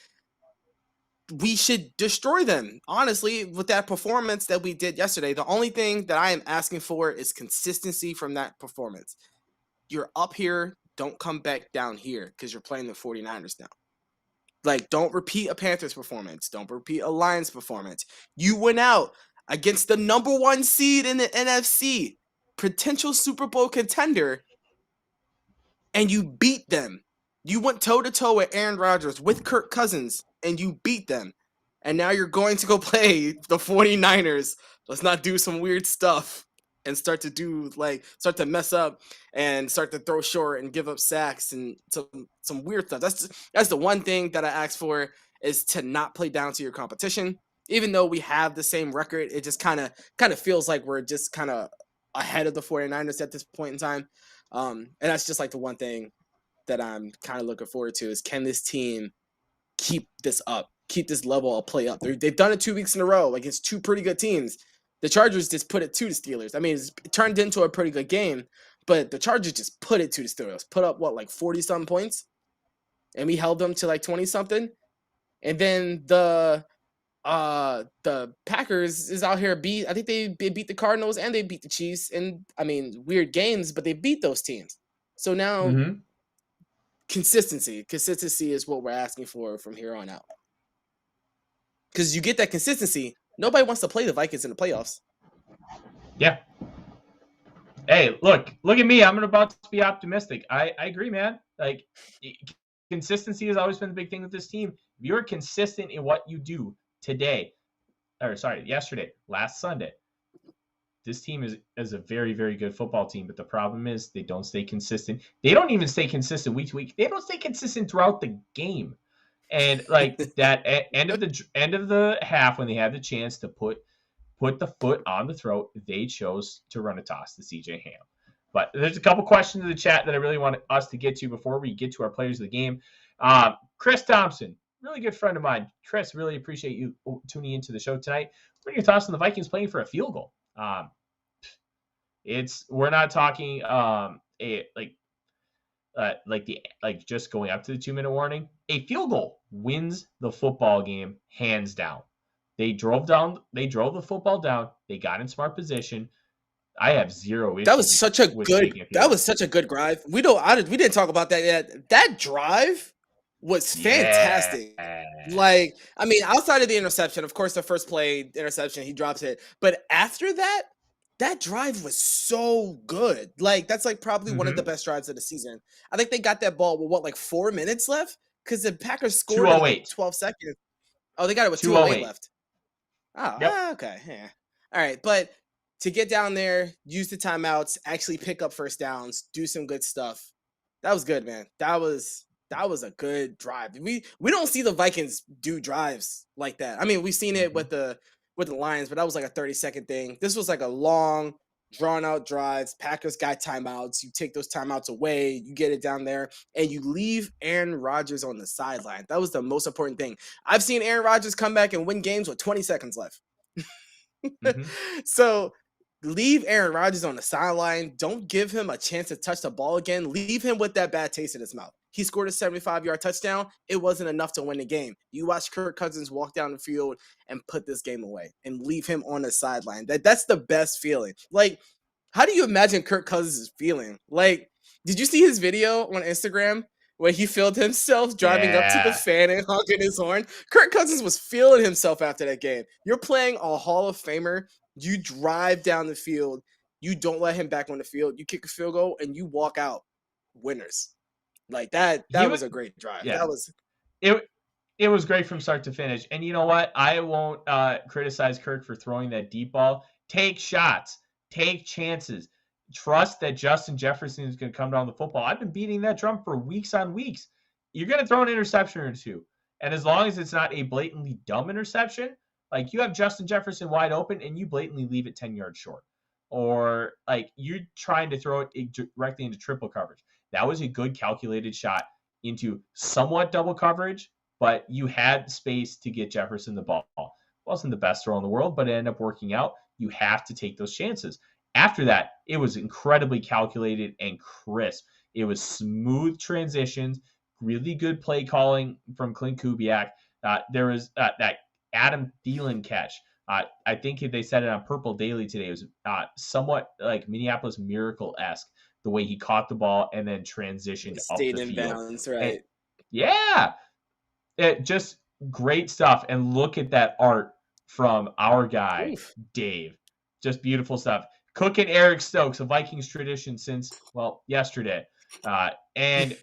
We should destroy them, honestly, with that performance that we did yesterday. The only thing that I am asking for is consistency from that performance. you're up here. Don't come back down here because you're playing the 49ers now. Like, don't repeat a Panthers performance. Don't repeat a Lions performance. You went out against the number 1 seed in the NFC, potential Super Bowl contender, and you beat them. You went toe-to-toe with Aaron Rodgers, with Kirk Cousins, and you beat them. And now you're going to go play the 49ers. Let's not do some weird stuff and start to mess up and start to throw short and give up sacks and some weird stuff. That's the one thing that I ask for, is to not play down to your competition. Even though we have the same record, it just kind of feels like we're just kind of ahead of the 49ers at this point in time. And that's just like the one thing that I'm kind of looking forward to, is can this team keep this up, keep this level of play up? They've done it 2 weeks in a row against 2 pretty good teams. The Chargers just put it to the Steelers. I mean, it turned into a pretty good game, but the Chargers just put it to the Steelers. Put up, 40-something points? And we held them to 20-something? And then the Packers is out here I think they beat the Cardinals and they beat the Chiefs. And, I mean, weird games, but they beat those teams. So now, consistency is what we're asking for from here on out. Because you get that consistency, nobody wants to play the Vikings in the playoffs. Yeah. Hey, look at me. I'm about to be optimistic. I agree, man. Like, consistency has always been the big thing with this team. If you're consistent in what you do yesterday, last Sunday, this team is a very, very good football team. But the problem is they don't stay consistent. They don't even stay consistent week to week. They don't stay consistent throughout the game. And like that end of the half, when they had the chance to put the foot on the throat, they chose to run a toss to CJ Ham. But there's a couple questions in the chat that I really want us to get to before we get to our players of the game. Chris Thompson, really good friend of mine. Chris, really appreciate you tuning into the show tonight. What are your thoughts on the Vikings playing for a field goal? We're not talking just going up to the 2-minute warning. A field goal wins the football game hands down. They drove the football down. They got in smart position. I have zero issues. That was such a good drive. We didn't talk about that yet. That drive was fantastic. Yeah. Like, I mean, outside of the interception, of course, the first play interception, he drops it. But after that drive was so good. Like, that's probably one of the best drives of the season. I think they got that ball with 4 minutes left, because the Packers scored in 12 seconds. Oh, they got it with 2:08 left. Oh, yep. Okay. Yeah. All right. But to get down there, use the timeouts, actually pick up first downs, do some good stuff. That was good, man. That was a good drive. We don't see the Vikings do drives like that. I mean, we've seen it with the Lions, but that was a 30-second thing. This was a long, drawn-out drives. Packers got timeouts. You take those timeouts away. You get it down there, and you leave Aaron Rodgers on the sideline. That was the most important thing. I've seen Aaron Rodgers come back and win games with 20 seconds left. So leave Aaron Rodgers on the sideline. Don't give him a chance to touch the ball again. Leave him with that bad taste in his mouth. He scored a 75-yard touchdown. It wasn't enough to win the game. You watch Kirk Cousins walk down the field and put this game away and leave him on the sideline. That's the best feeling. Like, how do you imagine Kirk Cousins is feeling? Like, did you see his video on Instagram where he filmed himself driving up to the fan and honking his horn? Kirk Cousins was feeling himself after that game. You're playing a Hall of Famer. You drive down the field. You don't let him back on the field. You kick a field goal, and you walk out winners. Like that was a great drive. Yeah. It was great from start to finish. And you know what? I won't criticize Kirk for throwing that deep ball. Take shots. Take chances. Trust that Justin Jefferson is going to come down the football. I've been beating that drum for weeks on weeks. You're going to throw an interception or two. And as long as it's not a blatantly dumb interception, like you have Justin Jefferson wide open and you blatantly leave it 10 yards short. Or you're trying to throw it directly into triple coverage. That was a good calculated shot into somewhat double coverage, but you had space to get Jefferson the ball. It wasn't the best throw in the world, but it ended up working out. You have to take those chances. After that, it was incredibly calculated and crisp. It was smooth transitions, really good play calling from Clint Kubiak. There was that Adam Thielen catch. I think they said it on Purple Daily today. It was somewhat like Minneapolis Miracle-esque. the way he caught the ball and then transitioned up Stayed the in field. bounds, And right? yeah, it just great stuff. And look at that art from our guy, Oof. Dave. Just beautiful stuff. Cook and Eric Stokes, a Vikings tradition since, well, yesterday. And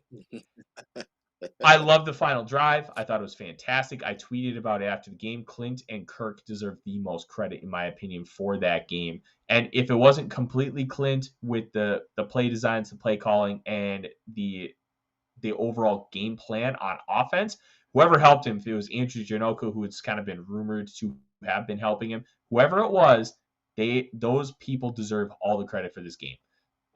I love the final drive. I thought it was fantastic. I tweeted about it after the game. Clint and Kirk deserve the most credit, in my opinion, for that game. And if it wasn't completely Clint with the play designs, the play calling, and the overall game plan on offense, whoever helped him, if it was Andrew Janoko, who has kind of been rumored to have been helping him, whoever it was, those people deserve all the credit for this game.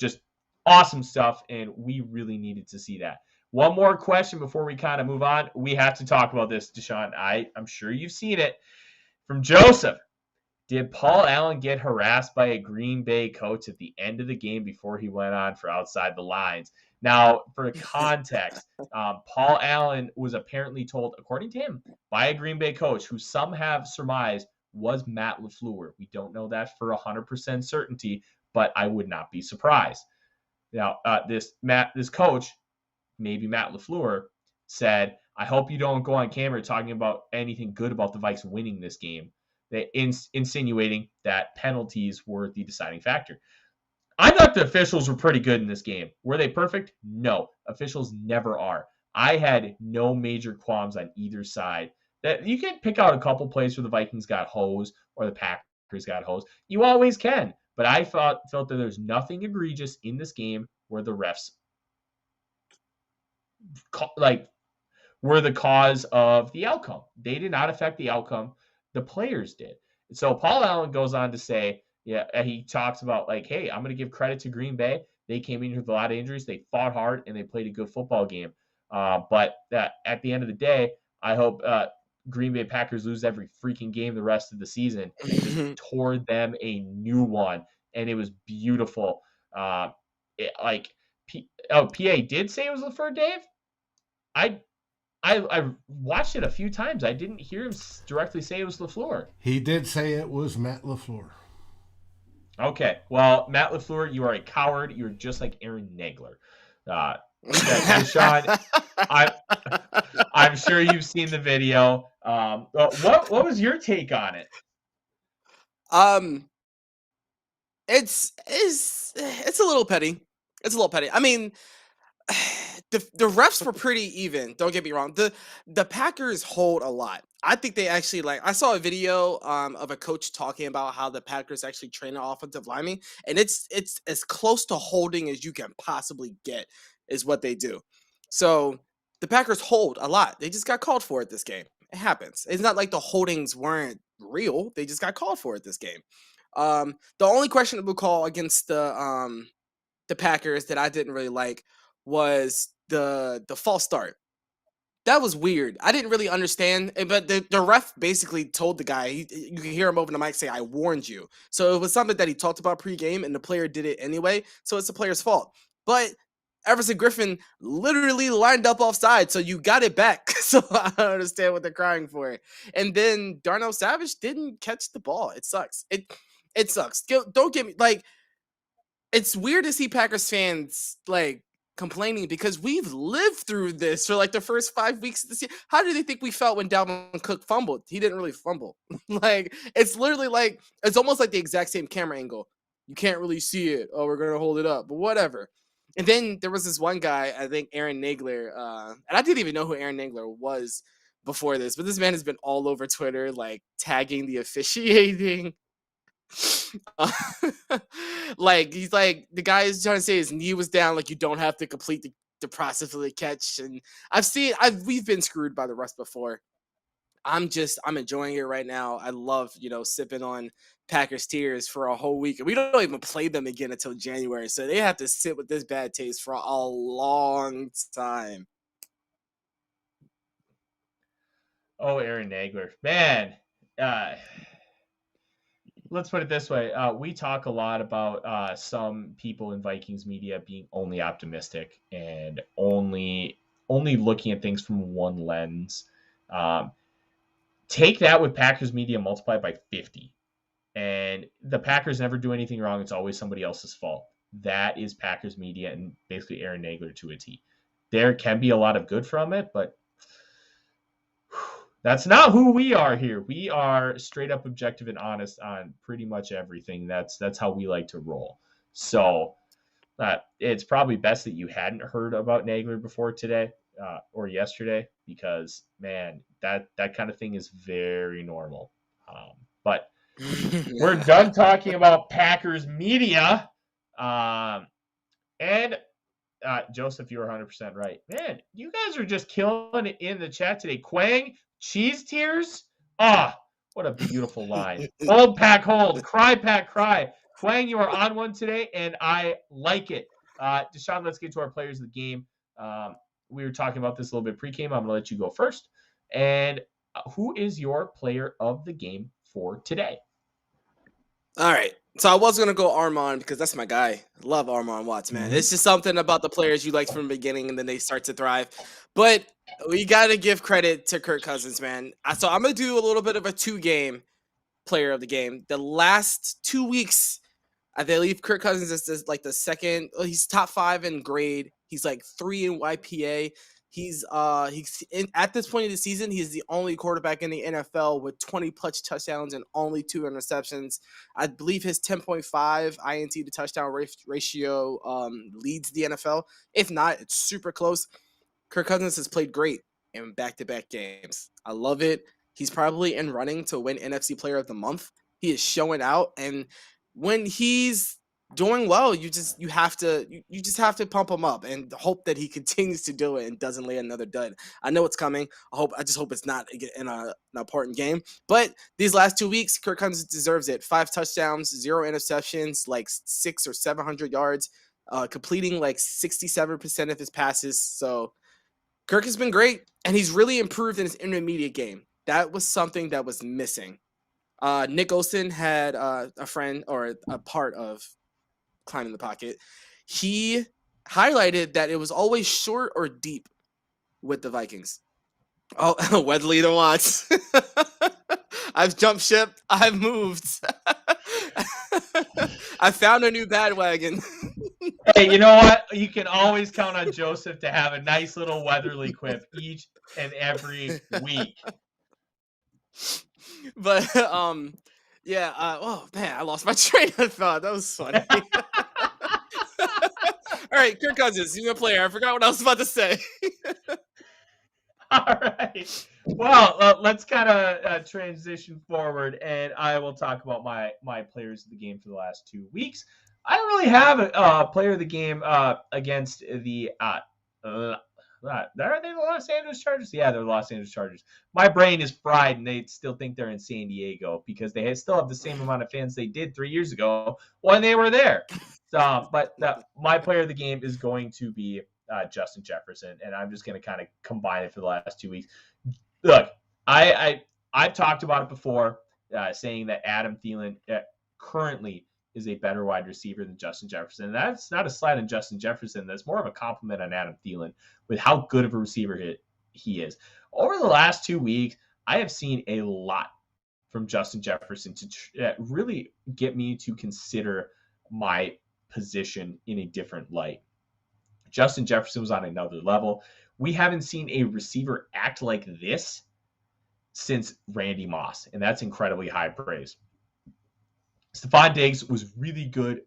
Just awesome stuff, and we really needed to see that. One more question before we kind of move on. We have to talk about this, Deshawn. I'm sure you've seen it. From Joseph, did Paul Allen get harassed by a Green Bay coach at the end of the game before he went on for outside the lines? Now, for context, Paul Allen was apparently told, according to him, by a Green Bay coach who some have surmised was Matt LaFleur. We don't know that for 100% certainty, but I would not be surprised. Now, this coach, maybe Matt LaFleur, said, I hope you don't go on camera talking about anything good about the Vikes winning this game, insinuating that penalties were the deciding factor. I thought the officials were pretty good in this game. Were they perfect? No. Officials never are. I had no major qualms on either side. That you can pick out a couple plays where the Vikings got hosed or the Packers got hosed. You always can. But I felt that there's nothing egregious in this game where the refs were the cause of the outcome. They did not affect the outcome. The players did. So Paul Allen goes on to say, he talks about hey, I'm going to give credit to Green Bay. They came in with a lot of injuries. They fought hard and they played a good football game. But at the end of the day, I hope Green Bay Packers lose every freaking game the rest of the season, and just tore them a new one. And it was beautiful. PA did say it was LaFleur, Dave. I watched it a few times. I didn't hear him directly say it was LaFleur. He did say it was Matt LaFleur. Okay. Well, Matt LaFleur, you are a coward. You're just like Aaron Nagler. Deshawn, I'm sure you've seen the video. What was your take on it? It's a little petty. It's a little petty. I mean, the refs were pretty even. Don't get me wrong. The Packers hold a lot. I think they actually I saw a video of a coach talking about how the Packers actually train an offensive lineman, and it's as close to holding as you can possibly get is what they do. So the Packers hold a lot. They just got called for it this game. It happens. It's not like the holdings weren't real. They just got called for it this game. The only questionable call against the Packers that I didn't really like was the false start. That was weird. I didn't really understand, but the ref basically told the guy, you can hear him over the mic say, I warned you. So it was something that he talked about pregame, and the player did it anyway, so it's the player's fault. But Everson Griffin literally lined up offside, so you got it back. So I don't understand what they're crying for. And then Darnell Savage didn't catch the ball. It sucks. It sucks. Don't get me, it's weird to see Packers fans, complaining because we've lived through this for the first 5 weeks of this year. How do they think we felt when Dalvin Cook fumbled? He didn't really fumble. It's literally it's almost like the exact same camera angle. You can't really see it. Oh, we're going to hold it up, but whatever. And then there was this one guy, I think Aaron Nagler, and I didn't even know who Aaron Nagler was before this, but this man has been all over Twitter, tagging the officiating. He's the guy is trying to say his knee was down, you don't have to complete the process of the catch. And we've been screwed by the refs before. I'm enjoying it right now. I love, sipping on Packers tears for a whole week. And we don't even play them again until January. So they have to sit with this bad taste for a long time. Oh, Aaron Nagler. Man, let's put it this way. We talk a lot about some people in Vikings media being only optimistic and only looking at things from one lens. Take that with Packers media, multiply by 50. And the Packers never do anything wrong. It's always somebody else's fault. that is Packers media and basically Aaron Nagler to a T. There can be a lot of good from it, but that's not who we are here. We are straight up objective and honest on pretty much everything. That's how we like to roll. So it's probably best that you hadn't heard about Nagler before today or yesterday, because man, that kind of thing is very normal. But we're done talking about Packers media. And Joseph, you were 100% right. Man, you guys are just killing it in the chat today. Quang, cheese tears? What a beautiful line. Hold, pack, hold. Cry, pack, cry. Quang, you are on one today, and I like it. Deshawn, let's get to our players of the game. We were talking about this a little bit pre-game. I'm going to let you go first. And who is your player of the game for today? All right. So I was going to go Armond because that's my guy. Love Armond Watts, man. It's just something about the players you liked from the beginning and then they start to thrive. But we got to give credit to Kirk Cousins, man. So I'm going to do a little bit of a 2-game player of the game. The last 2 weeks, I believe Kirk Cousins is like the second. He's top 5 in grade. He's like 3 in YPA. He's at this point of the season, he's the only quarterback in the NFL with 20 plus touchdowns and only 2 interceptions. I believe his 10.5 INT to touchdown ratio leads the NFL. If not, it's super close. Kirk Cousins has played great in back-to-back games. I love it. He's probably in running to win NFC Player of the Month. He is showing out, and when he's doing well, you just have to pump him up and hope that he continues to do it and doesn't lay another dud. I know it's coming. I just hope it's not in an important game. But these last 2 weeks, Kirk Cousins deserves it. 5 touchdowns, 0 interceptions, like 600 or 700 yards, completing like 67% of his passes. So Kirk has been great, and he's really improved in his intermediate game. That was something that was missing. Nick Olsen had a friend or a part of Climbing the Pocket. He highlighted that it was always short or deep with the Vikings. Oh, Wedley the Watts. I've jumped ship. I've moved. I found a new bandwagon. Hey, you know what? You can always count on Joseph to have a nice little Weatherly quip each and every week. But yeah. Oh man, I lost my train of thought. That was funny. All right, Kirk Cousins, he's a player. I forgot what I was about to say. All right. Well, let's kind of transition forward, and I will talk about my players of the game for the last 2 weeks. I don't really have a player of the game against the are they the Los Angeles Chargers? Yeah, they're the Los Angeles Chargers. My brain is fried, and they still think they're in San Diego because they still have the same amount of fans they did 3 years ago when they were there. But my player of the game is going to be Justin Jefferson, and I'm just going to kind of combine it for the last 2 weeks. Look, I've talked about it before, saying that Adam Thielen currently is a better wide receiver than Justin Jefferson. And that's not a slight on Justin Jefferson. That's more of a compliment on Adam Thielen with how good of a receiver he is. Over the last 2 weeks, I have seen a lot from Justin Jefferson to really get me to consider my position in a different light. Justin Jefferson was on another level. We haven't seen a receiver act like this since Randy Moss, and that's incredibly high praise. Stephon Diggs was really good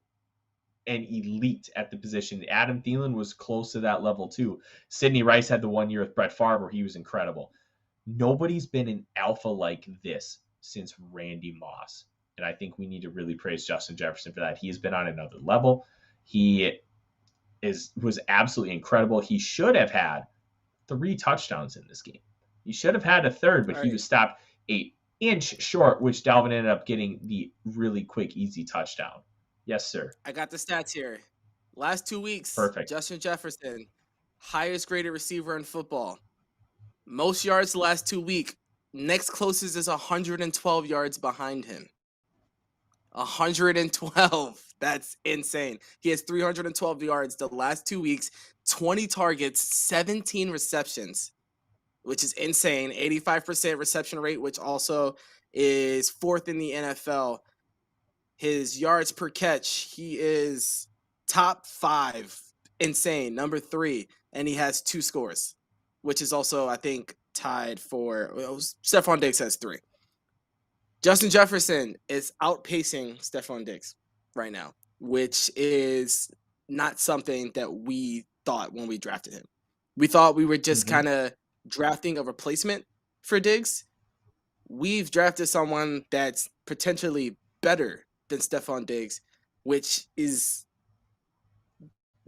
and elite at the position. Adam Thielen was close to that level too. Sidney Rice had the 1 year with Brett Favre where he was incredible. Nobody's been an alpha like this since Randy Moss. And I think we need to really praise Justin Jefferson for that. He has been on another level. He was absolutely incredible. He should have had 3 touchdowns in this game. He should have had a third, but he was stopped 8 inch short, which Dalvin ended up getting the really quick, easy touchdown. Yes, sir. I got the stats here. Last 2 weeks, Perfect. Justin Jefferson, highest graded receiver in football. Most yards the last 2 weeks. Next closest is 112 yards behind him. 112. That's insane. He has 312 yards the last 2 weeks, 20 targets, 17 receptions, which is insane. 85% reception rate, which also is 4th in the NFL. His yards per catch, he is top 5, insane. Number 3, and he has 2 scores, which is also, I think, tied for Stephon Diggs has 3. Justin Jefferson is outpacing Stephon Diggs right now, which is not something that we thought when we drafted him. We thought we were just kind of drafting a replacement for Diggs. We've drafted someone that's potentially better than Stephon Diggs, which is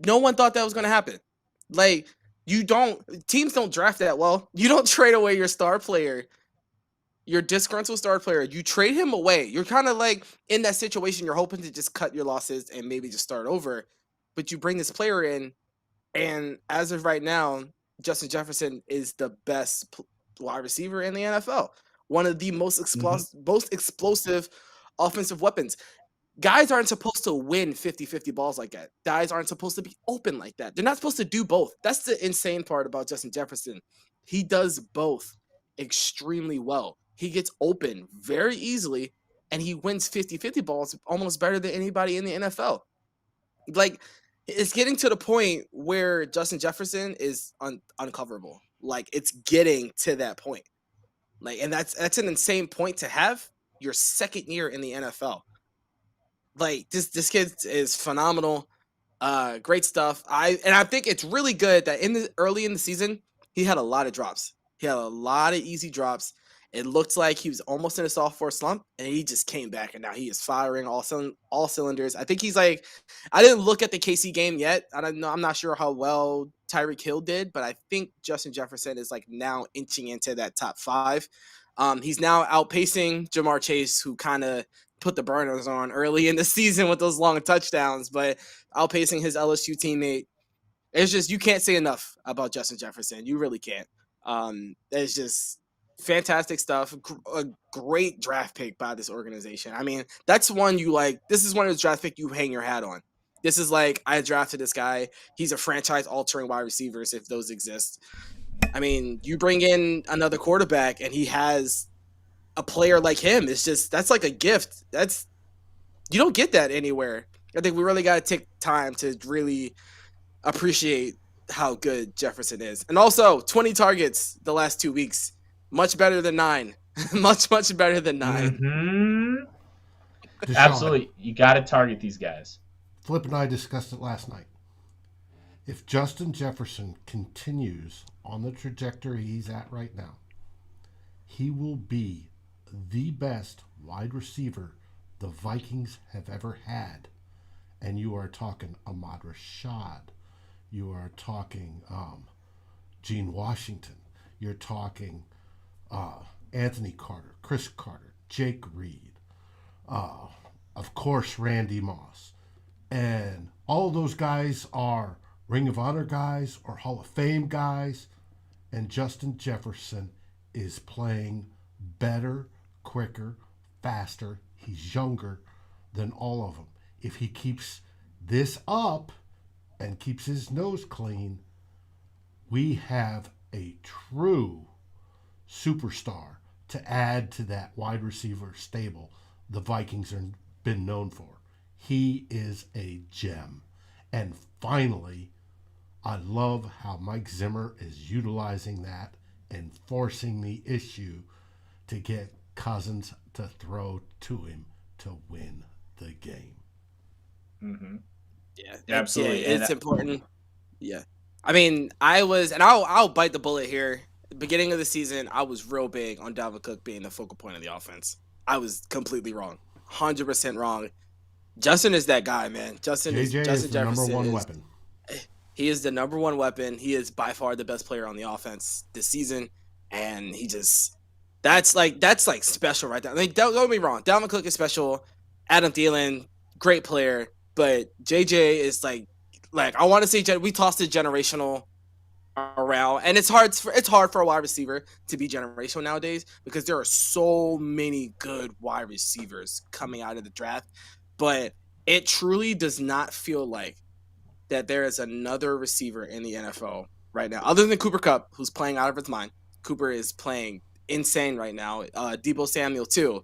no one thought that was going to happen. Like, teams don't draft that well. You don't trade away your star player, your disgruntled star player. You trade him away. You're kind of like in that situation. You're hoping to just cut your losses and maybe just start over. But you bring this player in, and as of right now, Justin Jefferson is the best wide receiver in the NFL. One of the most explosive offensive weapons. Guys aren't supposed to win 50-50 balls like that. Guys aren't supposed to be open like that. They're not supposed to do both. That's the insane part about Justin Jefferson. He does both extremely well. He gets open very easily, and he wins 50-50 balls almost better than anybody in the NFL. Like, it's getting to the point where Justin Jefferson is uncoverable. Like, it's getting to that point. Like, and that's an insane point to have your second year in the NFL. Like, this kid is phenomenal. Great stuff. I think it's really good that early in the season, he had a lot of drops. He had a lot of easy drops. It looked like he was almost in a sophomore slump, and he just came back, and now he is firing all cylinders. I think he's like, I didn't look at the KC game yet. I don't know. I'm not sure how well Tyreek Hill did, but I think Justin Jefferson is like now inching into that top 5. He's now outpacing Jamar Chase, who kind of put the burners on early in the season with those long touchdowns, but outpacing his LSU teammate. It's just, you can't say enough about Justin Jefferson. You really can't. It's just fantastic stuff. A great draft pick by this organization. I mean, that's one you like. This is one of the draft pick you hang your hat on. This is like, I drafted this guy. He's a franchise-altering wide receivers if those exist. I mean, you bring in another quarterback and he has a player like him. It's just, that's like a gift. You don't get that anywhere. I think we really got to take time to really appreciate how good Jefferson is. And also, 20 targets the last 2 weeks. Much better than 9. much better than 9. Deshawn, Absolutely. You got to target these guys. Flip and I discussed it last night. If Justin Jefferson continues on the trajectory he's at right now, he will be the best wide receiver the Vikings have ever had. And you are talking Ahmad Rashad. You are talking Gene Washington. You're talking Anthony Carter, Chris Carter, Jake Reed, of course, Randy Moss. And all those guys are Ring of Honor guys or Hall of Fame guys. And Justin Jefferson is playing better, quicker, faster. He's younger than all of them. If he keeps this up and keeps his nose clean, we have a true superstar to add to that wide receiver stable the Vikings have been known for. He is a gem. And finally, I love how Mike Zimmer is utilizing that and forcing the issue to get Cousins to throw to him to win the game. Yeah, absolutely. It's important. Yeah. I mean, I'll bite the bullet here. Beginning of the season, I was real big on Dalvin Cook being the focal point of the offense. I was completely wrong. 100% wrong. Justin is that guy, man. Justin is the Jefferson number one weapon. He is the number one weapon. He is by far the best player on the offense this season. And that's like special right there. Like, don't get me wrong. Dalvin Cook is special. Adam Thielen, great player. But JJ is like I want to say we tossed it generational around, and it's hard for a wide receiver to be generational nowadays because there are so many good wide receivers coming out of the draft. But it truly does not feel like that there is another receiver in the NFL right now, other than Cooper Kupp, who's playing out of his mind. Cooper is playing insane right now. Deebo Samuel too,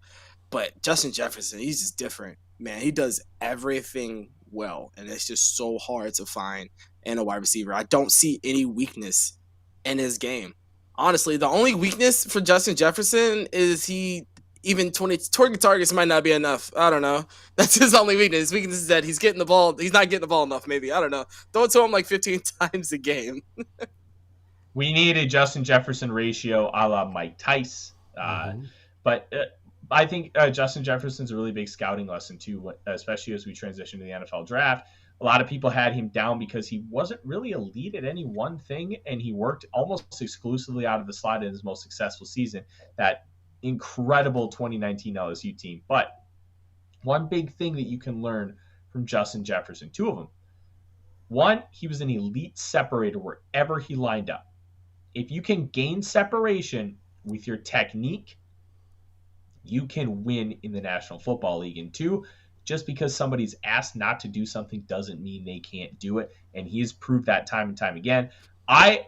but Justin Jefferson, he's just different. man, he does everything well, and it's just so hard to find in a wide receiver. I don't see any weakness in his game. Honestly, the only weakness for Justin Jefferson is even 20 targets might not be enough. I don't know. That's his only weakness. His weakness is that he's not getting the ball enough, maybe. I don't know. Throw it to him like 15 times a game. We need a Justin Jefferson ratio a la Mike Tice. But I think Justin Jefferson's a really big scouting lesson, too, especially as we transition to the NFL draft. A lot of people had him down because he wasn't really elite at any one thing, and he worked almost exclusively out of the slot in his most successful season, that incredible 2019 LSU team. But one big thing that you can learn from Justin Jefferson, two of them. One, he was an elite separator wherever he lined up. If you can gain separation with your technique, you can win in the National Football League. And two, just because somebody's asked not to do something doesn't mean they can't do it. And he has proved that time and time again. I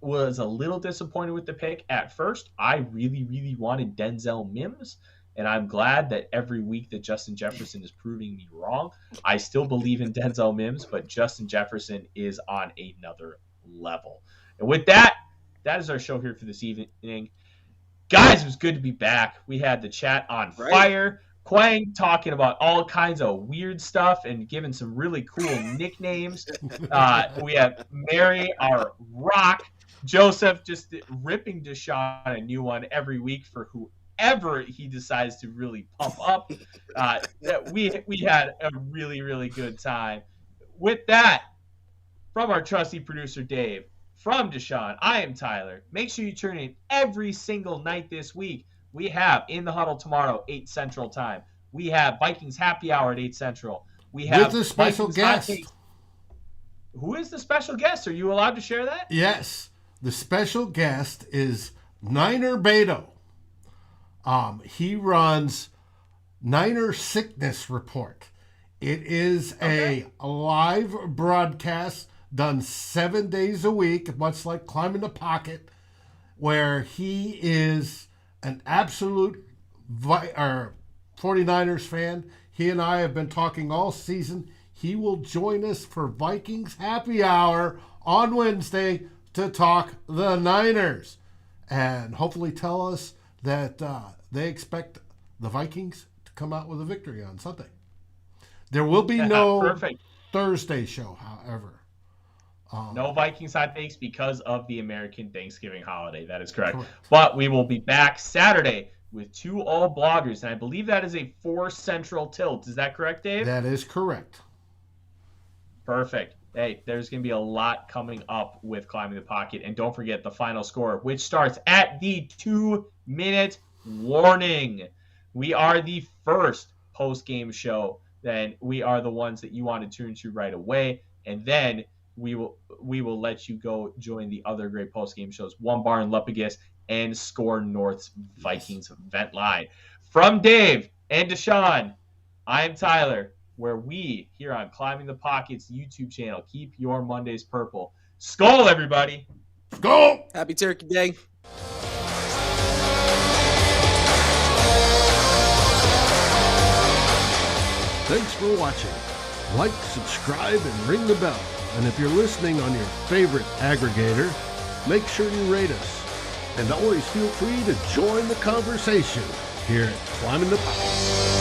was a little disappointed with the pick at first. I really, really wanted Denzel Mims. And I'm glad that every week that Justin Jefferson is proving me wrong. I still believe in Denzel Mims, but Justin Jefferson is on another level. And with that, that is our show here for this evening. Guys, it was good to be back. We had the chat on fire. Quang talking about all kinds of weird stuff and giving some really cool nicknames. We have Mary, our rock. Joseph just ripping Deshawn a new one every week for whoever he decides to really pump up. We had a really, really good time. With that, from our trusty producer Dave, from Deshawn, I am Tyler. Make sure you tune in every single night this week. We have In the Huddle tomorrow, 8 Central Time. We have Vikings Happy Hour at 8 Central. We have with a special guest. Who is the special guest? Are you allowed to share that? Yes. The special guest is Niner Beto. He runs Niner Sickness Report. It is a live broadcast done 7 days a week, much like Climbing the Pocket, where he is an absolute 49ers fan. He and I have been talking all season. He will join us for Vikings Happy Hour on Wednesday to talk the Niners and hopefully tell us that they expect the Vikings to come out with a victory on Sunday. There will be no Thursday show, however. No Vikings hot takes because of the American Thanksgiving holiday. That is correct. But we will be back Saturday with 2 all bloggers, and I believe that is a 4 Central tilt. Is that correct, Dave? That is correct. Perfect. Hey, there's going to be a lot coming up with Climbing the Pocket. And don't forget the final score, which starts at the 2-minute warning. We are the first post-game show. Then we are the ones that you want to tune to right away. And then we will let you go join the other great post-game shows, One Bar and Lupagus and Score North's Vikings Vent Line. From Dave and Deshawn, I am Tyler, where we, here on Climbing the Pocket's YouTube channel, keep your Mondays purple. Skol, everybody! Skol! Happy Turkey Day! Thanks for watching. Like, subscribe, and ring the bell. And if you're listening on your favorite aggregator, make sure you rate us. And always feel free to join the conversation here at Climbing the Pocket.